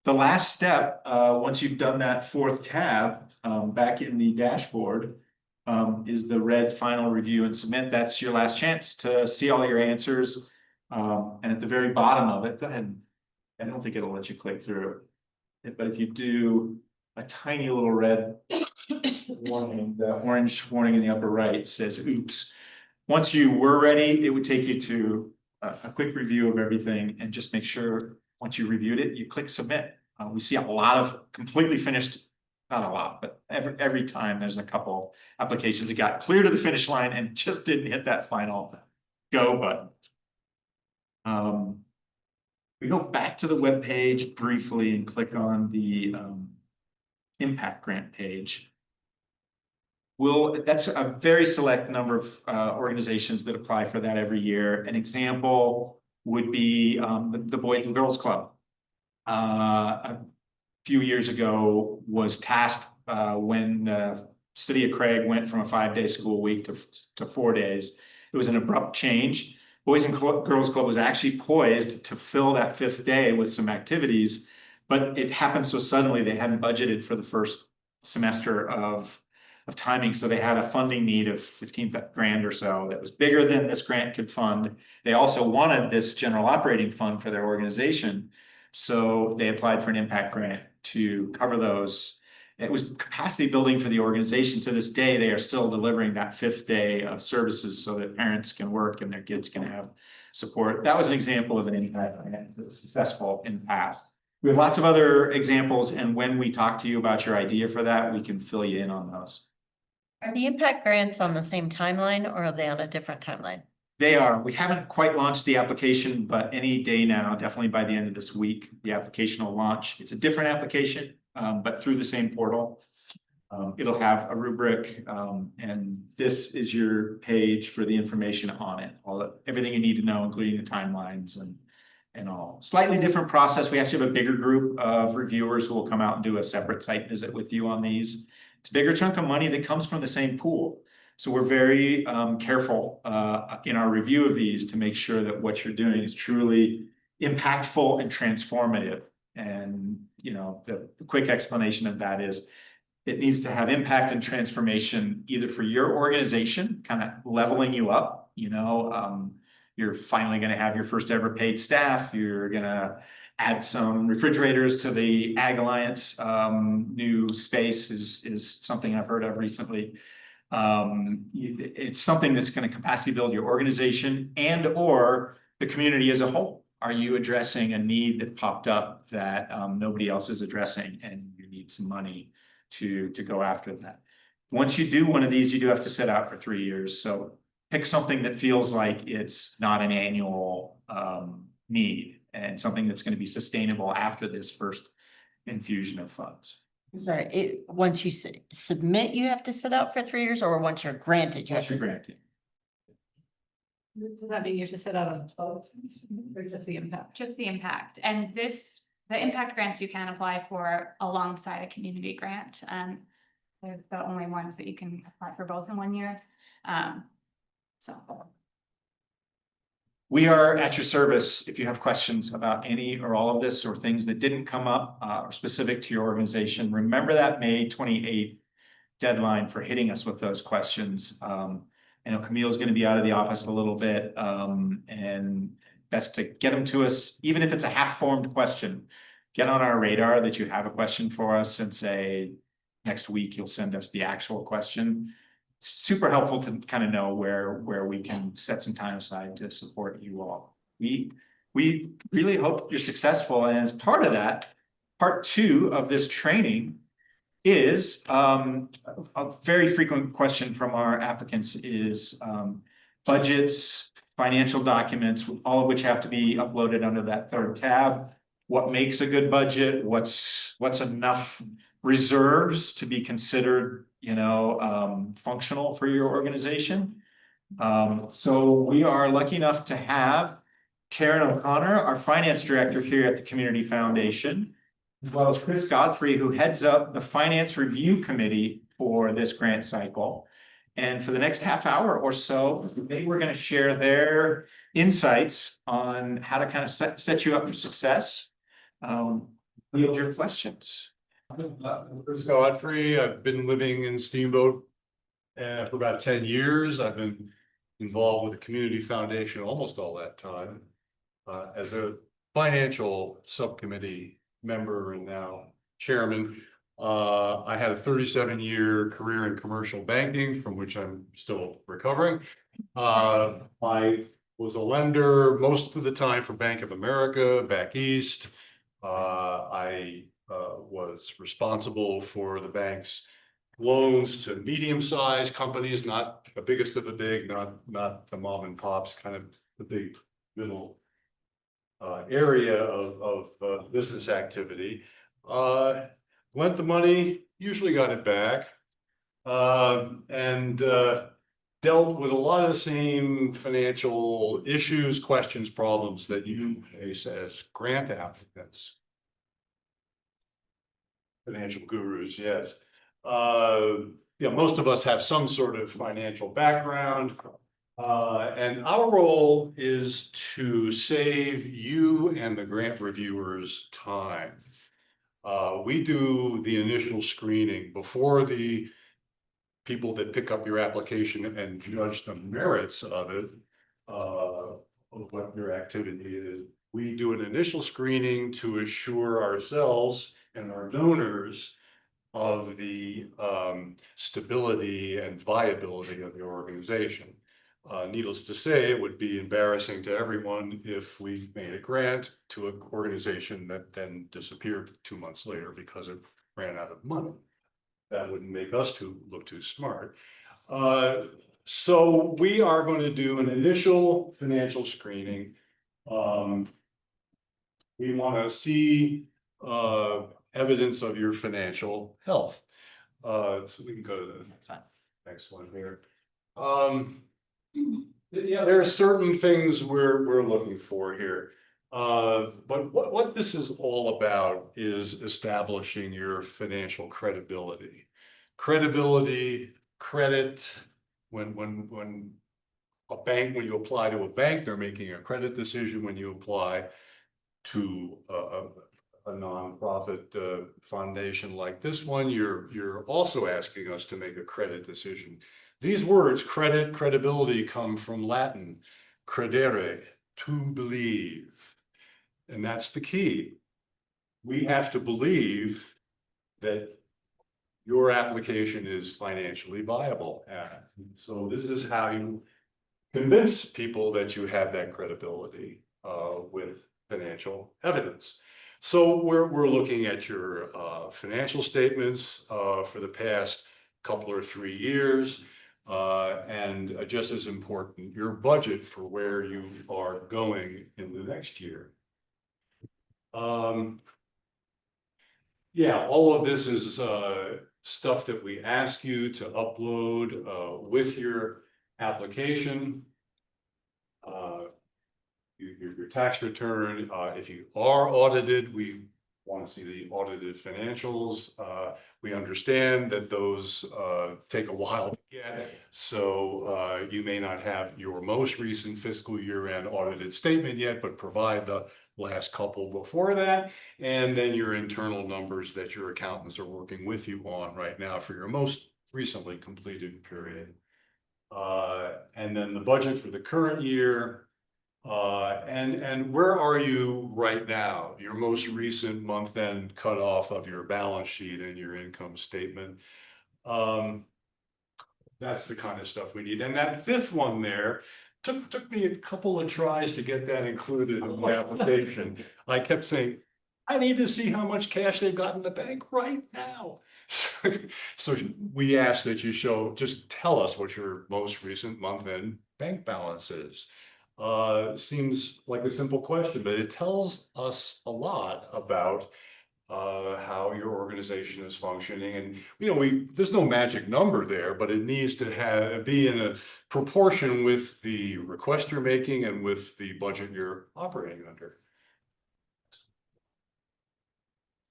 last step, once you've done that 4th tab, back in the dashboard, is the red final review and submit. That's your last chance to see all your answers. And at the very bottom of it, go ahead. I don't think it'll let you click through it, but if you do a tiny little red warning, the orange warning in the upper right says, oops. Once you were ready, it would take you to a quick review of everything and just make sure once you reviewed it, you click submit. We see a lot of completely finished, not a lot, but every time there's a couple applications that got clear to the finish line and just didn't hit that final go button. We go back to the web page briefly and click on the impact grant page. That's a very select number of organizations that apply for that every year. An example would be the Boys and Girls Club. A few years ago was tasked when the city of Craig went from a 5-day school week to 4 days. It was an abrupt change. Boys and Girls Club was actually poised to fill that 5th day with some activities, but it happened so suddenly they hadn't budgeted for the first semester of of timing. So they had a funding need of 15 grand or so that was bigger than this grant could fund. They also wanted this general operating fund for their organization. So they applied for an impact grant to cover those. It was capacity building for the organization. To this day, they are still delivering that 5th day of services so that parents can work and their kids can have support. That was an example of an impact grant that's successful in the past. We have lots of other examples, and when we talk to you about your idea for that, we can fill you in on those. Are the impact grants on the same timeline or are they on a different timeline? They are. We haven't quite launched the application, but any day now, definitely by the end of this week, the application will launch. It's a different application, but through the same portal. It'll have a rubric, and this is your page for the information on it. Everything you need to know, including the timelines and all. Slightly different process. We actually have a bigger group of reviewers who will come out and do a separate site visit with you on these. It's a bigger chunk of money that comes from the same pool. So we're very careful in our review of these to make sure that what you're doing is truly impactful and transformative. And, you know, the quick explanation of that is it needs to have impact and transformation either for your organization, kind of leveling you up, you know, you're finally going to have your first ever paid staff. You're going to add some refrigerators to the Ag Alliance. New space is something I've heard of recently. It's something that's going to capacity build your organization and or the community as a whole. Are you addressing a need that popped up that nobody else is addressing, and you need some money to go after that? Once you do one of these, you do have to set out for 3 years. So pick something that feels like it's not an annual need and something that's going to be sustainable after this first infusion of funds. Sorry, once you submit, you have to sit out for 3 years, or once you're granted, you have Once you're to. granted. Does that mean you have to sit out on both or just the impact? Just the impact. And the impact grants you can apply for alongside a community grant. They're the only ones that you can apply for both in 1 year. So. We are at your service if you have questions about any or all of this or things that didn't come up or specific to your organization. Remember that May 28th deadline for hitting us with those questions. I know Camille's going to be out of the office a little bit, and best to get them to us, even if it's a half-formed question. Get on our radar that you have a question for us and say, next week you'll send us the actual question. It's super helpful to kind of know where we can set some time aside to support you all. We really hope you're successful, and as part of that, part 2 of this training is a very frequent question from our applicants is budgets, financial documents, all of which have to be uploaded under that 3rd tab. What makes a good budget? What's enough reserves to be considered, you know, functional for your organization? So we are lucky enough to have Karen O'Connor, our finance director here at the Community Foundation, as well as Chris Godfrey, who heads up the finance review committee for this grant cycle. And for the next half hour or so, they were going to share their insights on how to kind of set you up for success. Field your questions. Chris Godfrey. I've been living in Steamboat for about 10 years. I've been involved with the Community Foundation almost all that time as a financial subcommittee member and now chairman. I had a 37-year career in commercial banking, from which I'm still recovering. I was a lender most of the time for Bank of America back east. I was responsible for the bank's loans to medium-sized companies, not the biggest of the big, not the mom and pops, kind of the big middle area of business activity. Lent the money, usually got it back, and dealt with a lot of the same financial issues, questions, problems that you face as grant applicants. Financial gurus, yes. Yeah, most of us have some sort of financial background. And our role is to save you and the grant reviewers time. We do the initial screening before the people that pick up your application and judge the merits of it, of what your activity is. We do an initial screening to assure ourselves and our donors of the stability and viability of the organization. Needless to say, it would be embarrassing to everyone if we made a grant to an organization that then disappeared 2 months later because it ran out of money. That wouldn't make us look too smart. So we are going to do an initial financial screening. We want to see evidence of your financial health. So we can go to the next one here. Yeah, there are certain things we're looking for here. But what this is all about is establishing your financial credibility. Credibility, credit, when you apply to a bank, they're making a credit decision. When you apply to a nonprofit foundation like this one, you're also asking us to make a credit decision. These words, credit, credibility, come from Latin, credere, to believe. And that's the key. We have to believe that your application is financially viable. So this is how you convince people that you have that credibility with financial evidence. So we're looking at your financial statements for the past couple or 3 years, and just as important, your budget for where you are going in the next year. Yeah, all of this is stuff that we ask you to upload with your application. Your tax return. If you are audited, we want to see the audited financials. We understand that those take a while to get, so you may not have your most recent fiscal year-end audited statement yet, but provide the last couple before that, and then your internal numbers that your accountants are working with you on right now for your most recently completed period. And then the budget for the current year. And where are you right now? Your most recent month-end cutoff of your balance sheet and your income statement. That's the kind of stuff we need. And that fifth one there took me a couple of tries to get that included in my application. I kept saying, I need to see how much cash they've got in the bank right now. So we ask that you just tell us what your most recent month-end bank balance is. Seems like a simple question, but it tells us a lot about how your organization is functioning. And there's no magic number there, but it needs to be in a proportion with the request you're making and with the budget you're operating under.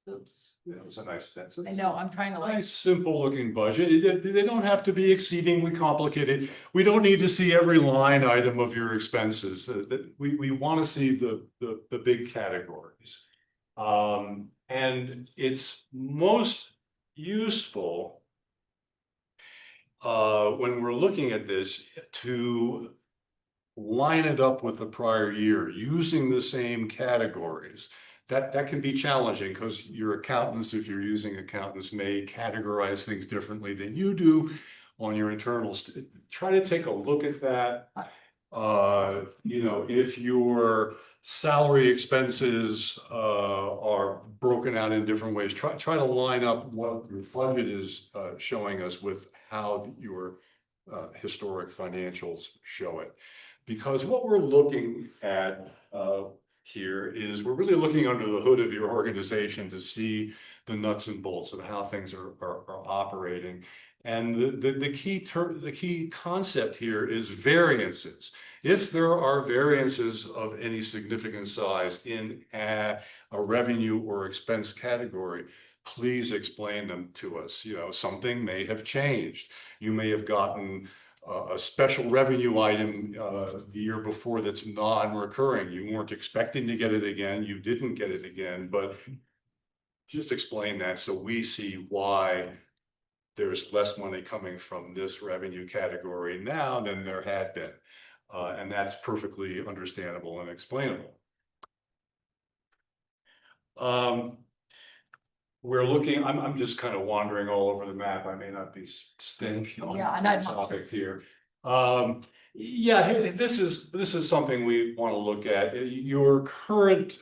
Oops. Yeah, it was a nice sentence. I know, I'm trying to Nice, simple looking budget. They don't have to be exceedingly complicated. We don't need to see every line item of your expenses. We want to see the big categories. And it's most useful when we're looking at this to line it up with the prior year using the same categories. That can be challenging because your accountants, if you're using accountants, may categorize things differently than you do on your internals. Try to take a look at that. If your salary expenses are broken out in different ways, try to line up what your budget is showing us with how your historic financials show it. Because what we're looking at here is we're really looking under the hood of your organization to see the nuts and bolts of how things are operating. And the key concept here is variances. If there are variances of any significant size in a revenue or expense category, please explain them to us. Something may have changed. You may have gotten a special revenue item the year before that's non-recurring. You weren't expecting to get it again. You didn't get it again, but just explain that so we see why there's less money coming from this revenue category now than there had been. And that's perfectly understandable and explainable. We're looking, I'm just kind of wandering all over the map. I may not be staying on Yeah, and I'm not topic here. Yeah, this is something we want to look at. Your current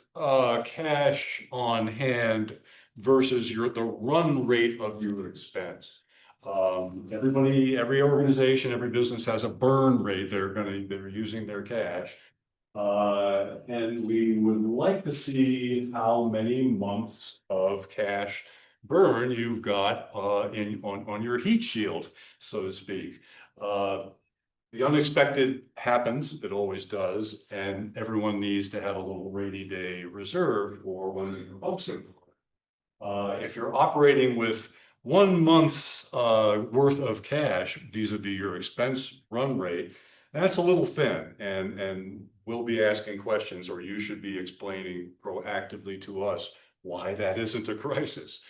cash on hand versus the run rate of your expense. Every organization, every business has a burn rate. They're using their cash. And we would like to see how many months of cash burn you've got on your heat shield, so to speak. The unexpected happens, it always does, and everyone needs to have a little rainy day reserve for when the pumps are. If you're operating with 1 month's worth of cash vis-a-vis your expense run rate, that's a little thin, and we'll be asking questions, or you should be explaining proactively to us why that isn't a crisis.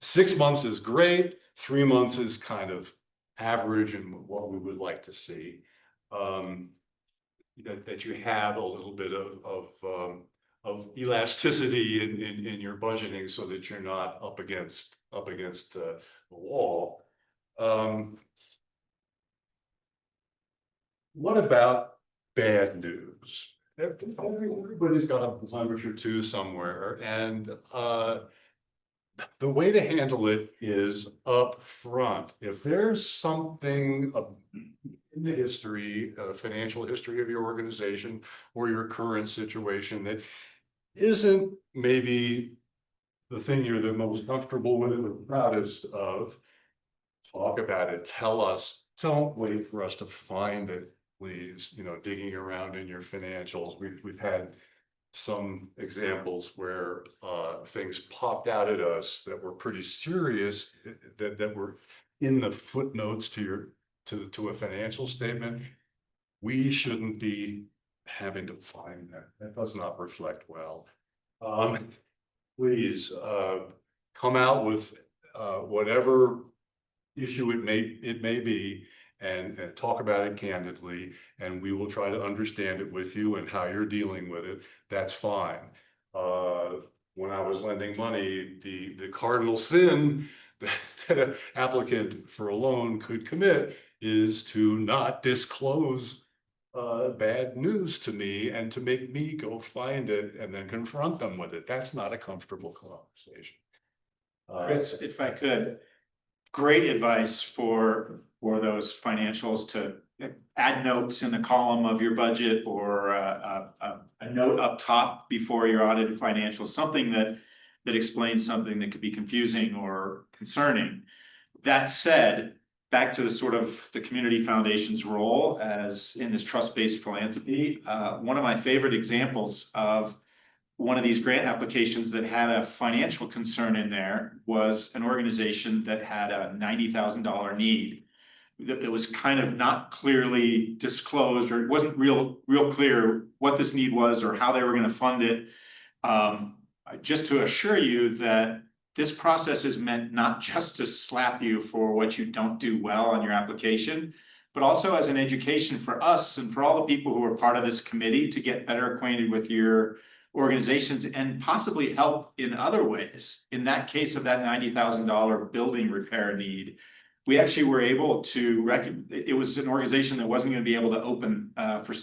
6 months is great, 3 months is kind of average and what we would like to see. That you have a little bit of elasticity in your budgeting so that you're not up against the wall. What about bad news? Everybody's got a blemish or two somewhere, and the way to handle it is up front. If there's something in the history, financial history of your organization or your current situation that isn't maybe the thing you're the most comfortable with or proudest of, talk about it, tell us. Don't wait for us to find it, please. Digging around in your financials. We've had some examples where things popped out at us that were pretty serious, that were in the footnotes to a financial statement. We shouldn't be having to find that. That does not reflect well. Please come out with whatever issue it may be, and talk about it candidly, and we will try to understand it with you and how you're dealing with it. That's fine. When I was lending money, the cardinal sin that an applicant for a loan could commit is to not disclose bad news to me and to make me go find it and then confront them with it. That's not a comfortable conversation. Chris, if I could, great advice for those financials to add notes in the column of your budget, or a note up top before your audited financials, something that explains something that could be confusing or concerning. That said, back to the sort of the community foundation's role as in this trust-based philanthropy, one of my favorite examples of one of these grant applications that had a financial concern in there was an organization that had a $90,000 need. It was kind of not clearly disclosed, or it wasn't real clear what this need was or how they were going to fund it. Just to assure you that this process is meant not just to slap you for what you don't do well on your application, but also as an education for us and for all the people who are part of this committee to get better acquainted with your organizations and possibly help in other ways. In that case of that $90,000 building repair need, we actually were able to it was an organization that wasn't going to be able to open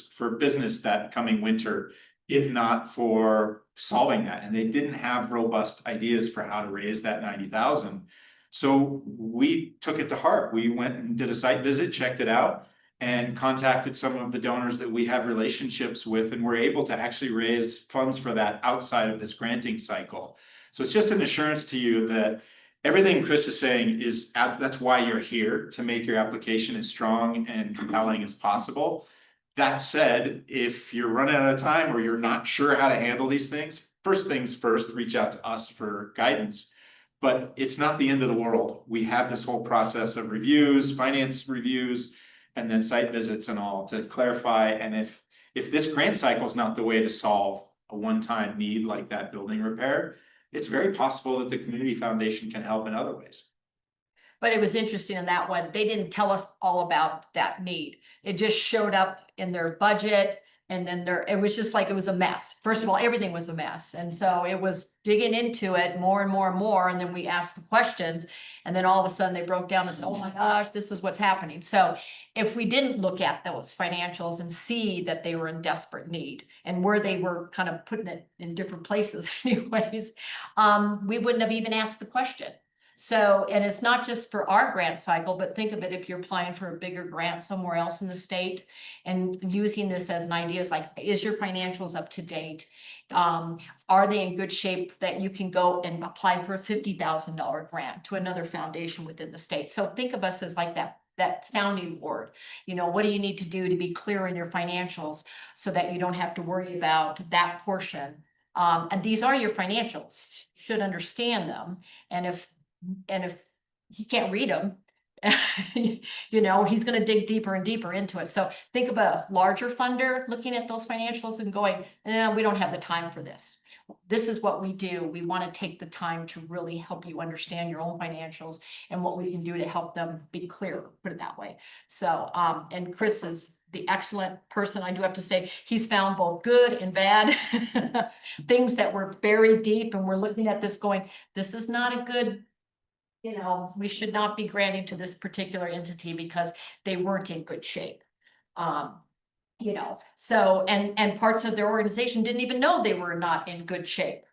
for business that coming winter, if not for solving that. And they didn't have robust ideas for how to raise that $90,000. So we took it to heart. We went and did a site visit, checked it out, and contacted some of the donors that we have relationships with, and we're able to actually raise funds for that outside of this granting cycle. So it's just an assurance to you that everything Chris is saying is, that's why you're here, to make your application as strong and compelling as possible. That said, if you're running out of time or you're not sure how to handle these things first, reach out to us for guidance. But it's not the end of the world. We have this whole process of reviews, finance reviews, and then site visits and all to clarify. And if this grant cycle is not the way to solve a one-time need like that building repair, it's very possible that the community foundation can help in other ways. But it was interesting in that one, they didn't tell us all about that need. It just showed up in their budget. And then it was just like, it was a mess. First of all, everything was a mess. And so it was digging into it more and more and more. And then we asked the questions. And then all of a sudden they broke down and said, oh my gosh, this is what's happening. So if we didn't look at those financials and see that they were in desperate need and where they were kind of putting it in different places anyways, we wouldn't have even asked the question. So, and it's not just for our grant cycle, but think of it if you're applying for a bigger grant somewhere else in the state and using this as an idea is like, is your financials up to date? Are they in good shape that you can go and apply for a $50,000 grant to another foundation within the state? So think of us as like that sounding board. You know, what do you need to do to be clear in your financials so that you don't have to worry about that portion? And these are your financials. You should understand them. And if he can't read them, you know, he's going to dig deeper and deeper into it. So think of a larger funder looking at those financials and going, we don't have the time for this. This is what we do. We want to take the time to really help you understand your own financials and what we can do to help them be clear, put it that way. So, and Chris is the excellent person. I do have to say, he's found both good and bad things that were buried deep. And we're looking at this going, this is not a good, you know, we should not be granting to this particular entity because they weren't in good shape. You know, so, and parts of their organization didn't even know they were not in good shape.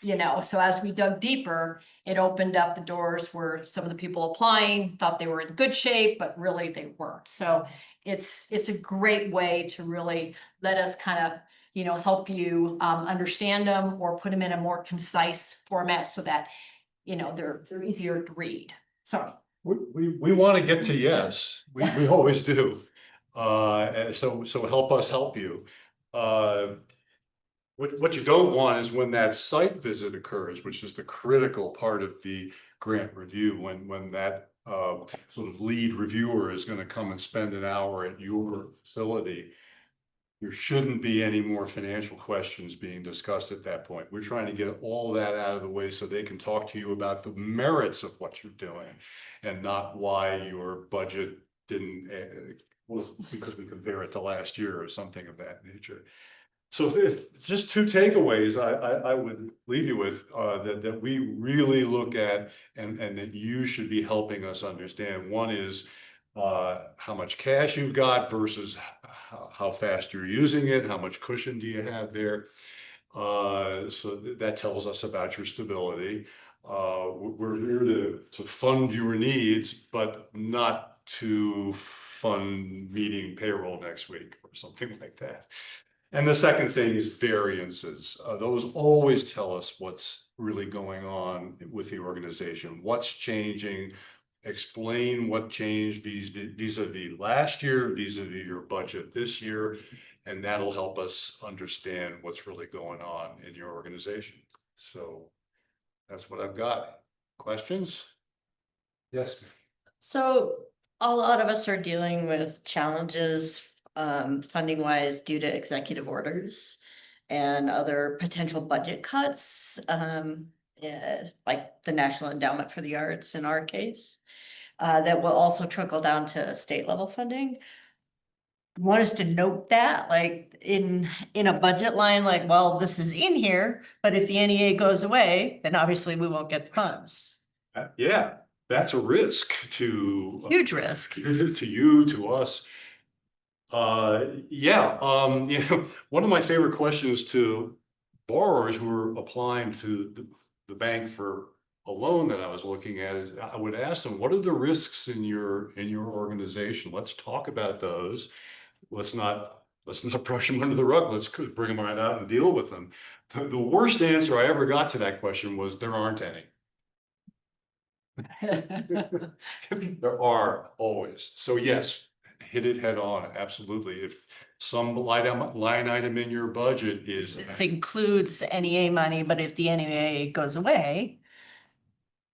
You know, so as we dug deeper, it opened up the doors where some of the people applying thought they were in good shape, but really they weren't. So it's a great way to really let us kind of, you know, help you understand them or put them in a more concise format so that, you know, they're easier to read. Sorry. We want to get to yes. We always do. And so help us help you. What you don't want is when that site visit occurs, which is the critical part of the grant review, when that sort of lead reviewer is going to come and spend an hour at your facility. There shouldn't be any more financial questions being discussed at that point. We're trying to get all that out of the way so they can talk to you about the merits of what you're doing and not why your budget didn't, because we compare it to last year or something of that nature. So just two takeaways I would leave you with that we really look at and that you should be helping us understand. One is how much cash you've got versus how fast you're using it, how much cushion do you have there. So that tells us about your stability. We're here to fund your needs, but not to fund meeting payroll next week or something like that. And the second thing is variances. Those always tell us what's really going on with the organization, what's changing. Explain what changed vis-a-vis last year, vis-a-vis your budget this year, and that'll help us understand what's really going on in your organization. So that's what I've got. Questions? Yes. So a lot of us are dealing with challenges funding wise due to executive orders and other potential budget cuts, like the National Endowment for the Arts in our case, that will also trickle down to state level funding. Want us to note that like in a budget line, like, well, this is in here, but if the NEA goes away, then obviously we won't get the funds. Yeah, that's a risk to Huge risk to you, to us. Yeah, you know, one of my favorite questions to borrowers who are applying to the bank for a loan that I was looking at is I would ask them, what are the risks in your organization? Let's talk about those. Let's not brush them under the rug. Let's bring them right out and deal with them. The worst answer I ever got to that question was there aren't any. There are always. So yes, hit it head on. Absolutely. If some line item in your budget is This includes NEA money, but if the NEA goes away,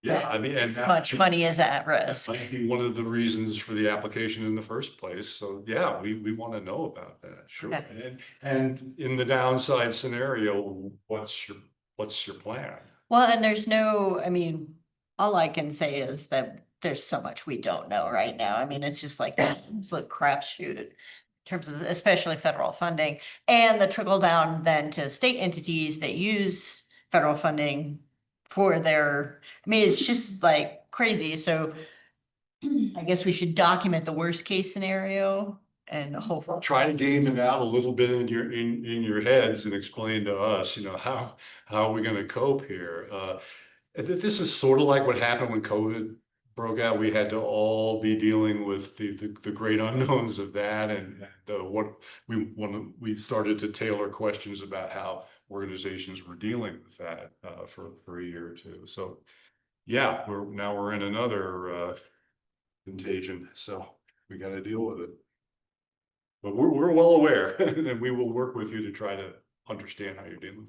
yeah, I mean, and this much money is at risk. That might be one of the reasons for the application in the first place. So yeah, we want to know about that. Sure. Okay. And in the downside scenario, what's your plan? Well, and there's no, I mean, all I can say is that there's so much we don't know right now. I mean, it's just like, it's a crapshoot in terms of especially federal funding and the trickle down then to state entities that use federal funding for their, I mean, it's just like crazy. So I guess we should document the worst case scenario and hopefully. Try to game it out a little bit in your heads and explain to us, how are we gonna cope here? This is sort of like what happened when COVID broke out. We had to all be dealing with the great unknowns of that, and what we started to tailor questions about how organizations were dealing with that for a year or two. So yeah, we're in another contagion, so we got to deal with it. But we're well aware, and we will work with you to try to understand how you're dealing.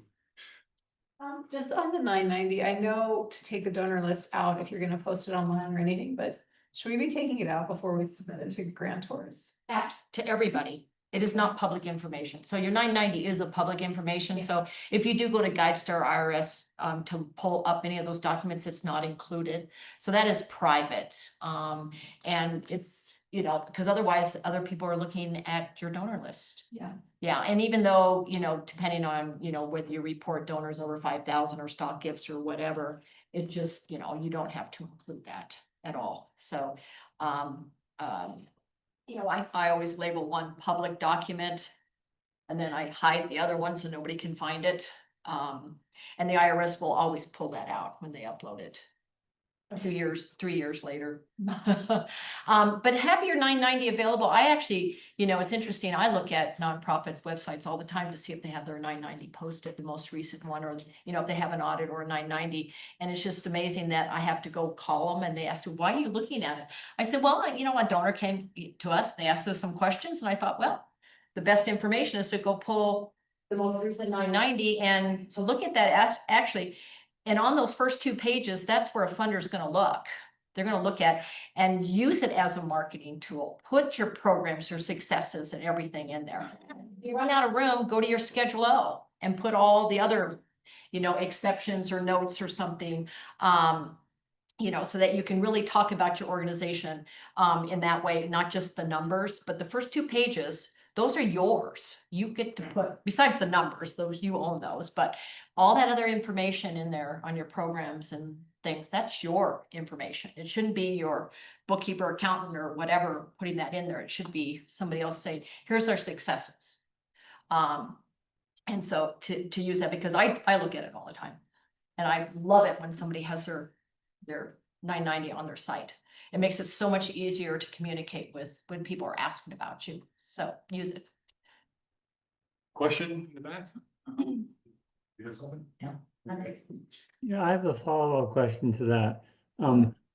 Just on the 990, I know to take the donor list out if you're gonna post it online or anything, but should we be taking it out before we submit it to grantors? Apps to everybody. It is not public information. So your 990 is a public information. So if you do go to GuideStar IRS to pull up any of those documents, it's not included. So that is private. And it's, because otherwise other people are looking at your donor list. Yeah. Yeah, and even though, depending on, whether you report donors over 5,000 or stock gifts or whatever, it just, you don't have to include that at all. So, I always label one public document and then I hide the other one so nobody can find it. And the IRS will always pull that out when they upload it. 2 years, 3 years later. But have your 990 available. I actually, it's interesting. I look at nonprofit websites all the time to see if they have their 990 posted, the most recent one, or, if they have an audit or a 990. And it's just amazing that I have to go call them and they ask, why are you looking at it? I said, well, a donor came to us, they asked us some questions and I thought, well, the best information is to go pull the most recent 990 and to look at that actually. And on those first 2 pages, that's where a funder is going to look. They're going to look at and use it as a marketing tool. Put your programs, your successes and everything in there. If you run out of room, go to your Schedule O and put all the other, exceptions or notes or something, so that you can really talk about your organization in that way, not just the numbers, but the first 2 pages. Those are yours. You get to put, besides the numbers, those you own those, but all that other information in there on your programs and things, that's your information. It shouldn't be your bookkeeper, accountant, or whatever putting that in there. It should be somebody else saying, here's our successes. And so to use that, because I look at it all the time and I love it when somebody has their 990 on their site. It makes it so much easier to communicate with when people are asking about you. So use it. Question in the back? You have something? Yeah, I have a follow-up question to that.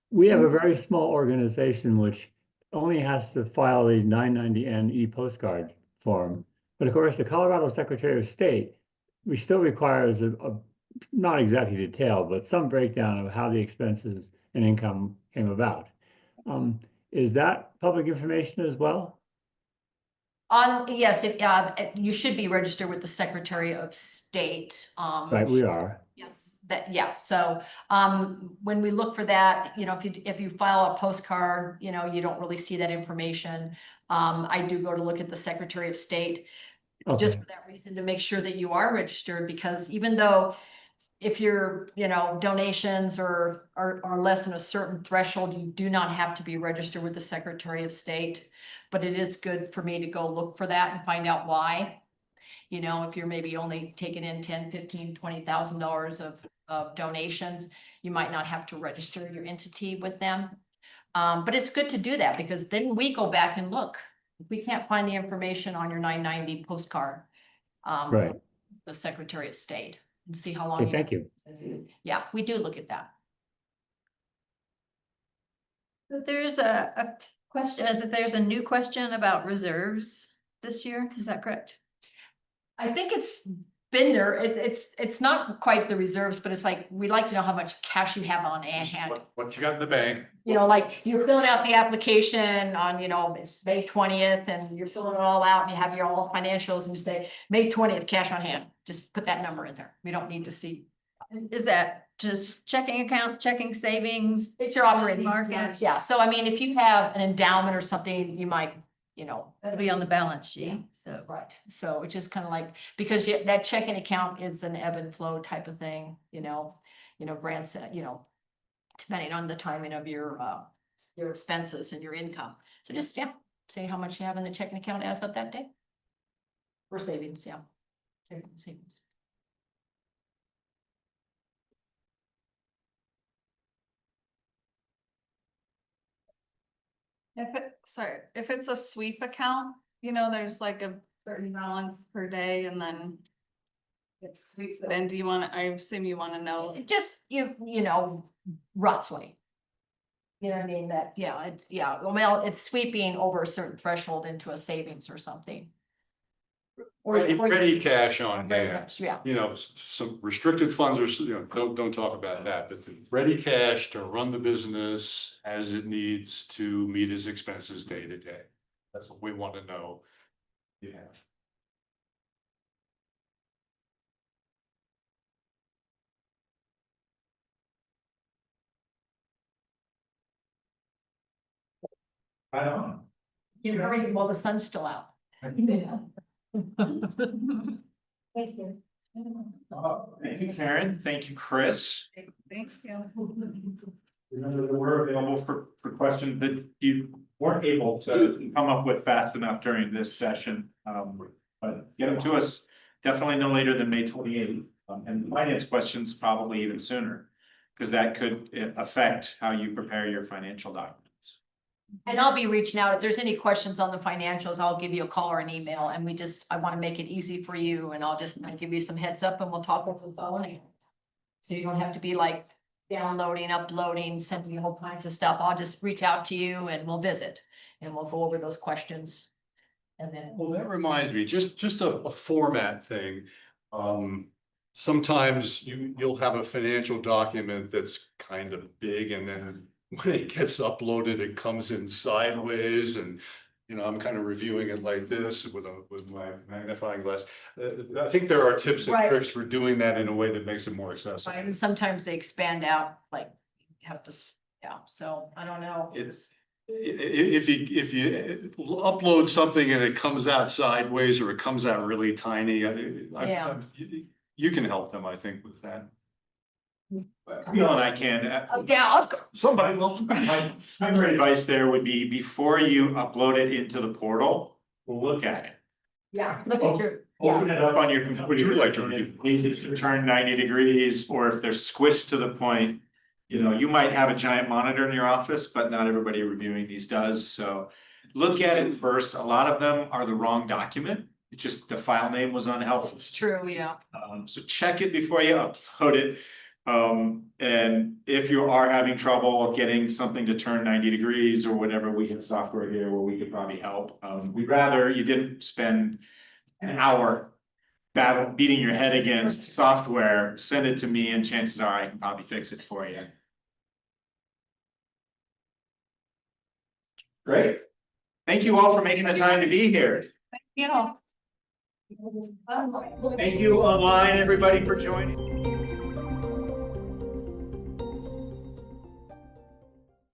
We have a very small organization which only has to file the 990N e-postcard form. But of course, the Colorado Secretary of State, which still requires a not exactly detailed, but some breakdown of how the expenses and income came about. Is that public information as well? Yes, you should be registered with the Secretary of State. Right, we are. Yes, so when we look for that, if you file a postcard, you don't really see that information. I do go to look at the Secretary of State just for that reason, to make sure that you are registered, because even though if your donations are less than a certain threshold, you do not have to be registered with the Secretary of State. But it is good for me to go look for that and find out why. If you're maybe only taking in $10,000, $15,000, $20,000 of donations, you might not have to register your entity with them. But it's good to do that, because then we go back and look. If we can't find the information on your 990 postcard, Right. the Secretary of State, and see how long. Okay, thank you. Yeah, we do look at that. There's a question, as if there's a new question about reserves this year, is that correct? I think it's been there. It's not quite the reserves, but it's like, we like to know how much cash you have on hand. What you got in the bank? Like you're filling out the application on, it's May 20th and you're filling it all out and you have your all financials and you say, May 20th, cash on hand. Just put that number in there. We don't need to see Is that just checking accounts, checking savings? It's your operating Market, Yeah, so I mean, if you have an endowment or something, you might, that'll be on the balance sheet, so. Right, so it's just kind of like, because that checking account is an ebb and flow type of thing, grants, depending on the timing of your expenses and your income. So just, say how much you have in the checking account as of that day. Or savings, savings. If it's a sweep account, there's like a certain balance per day and then it sweeps it in. I assume you wanna know. Just, roughly. You know what I mean? It's sweeping over a certain threshold into a savings or something. Ready cash on hand. Yeah. Some restricted funds are, don't talk about that, but the ready cash to run the business as it needs to meet its expenses day to day. That's what we want to know. You have. I don't You hurry while the sun's still out. Thank you. Thank you, Karen. Thank you, Chris. Thank you. Remember that we're available for questions that you weren't able to come up with fast enough during this session. But get them to us definitely no later than May 28th. And finance questions probably even sooner, because that could affect how you prepare your financial documents. And I'll be reaching out. If there's any questions on the financials, I'll give you a call or an email, and I want to make it easy for you, and I'll give you some heads up and we'll talk over the phone. So you don't have to be like downloading, uploading, sending you all kinds of stuff. I'll just reach out to you and we'll visit and we'll go over those questions. And then. Well, that reminds me, just a format thing. Sometimes you'll have a financial document that's kind of big, and then when it gets uploaded, it comes in sideways, and I'm kind of reviewing it like this with my magnifying glass. I think there are tips and tricks for doing that in a way that makes it more accessible. Right, and sometimes they expand out, like you have to, so I don't know. If you upload something and it comes out sideways or it comes out really tiny, you can help them, I think, with that. Bill and I can. Somebody will. My advice there would be, before you upload it into the portal, look at it. Yeah, look at your. Open it up on your computer. Would you like to review? Needs to turn 90 degrees, or if they're squished to the point, you might have a giant monitor in your office, but not everybody reviewing these does. So look at it first. A lot of them are the wrong document. It's just the file name was unhelpful. It's true, yeah. So check it before you upload it. And if you are having trouble getting something to turn 90 degrees or whatever, we have software here where we could probably help. We'd rather you didn't spend an hour beating your head against software. Send it to me and chances are I can probably fix it for you. Great. Thank you all for making the time to be here. You know. Thank you online, everybody, for joining.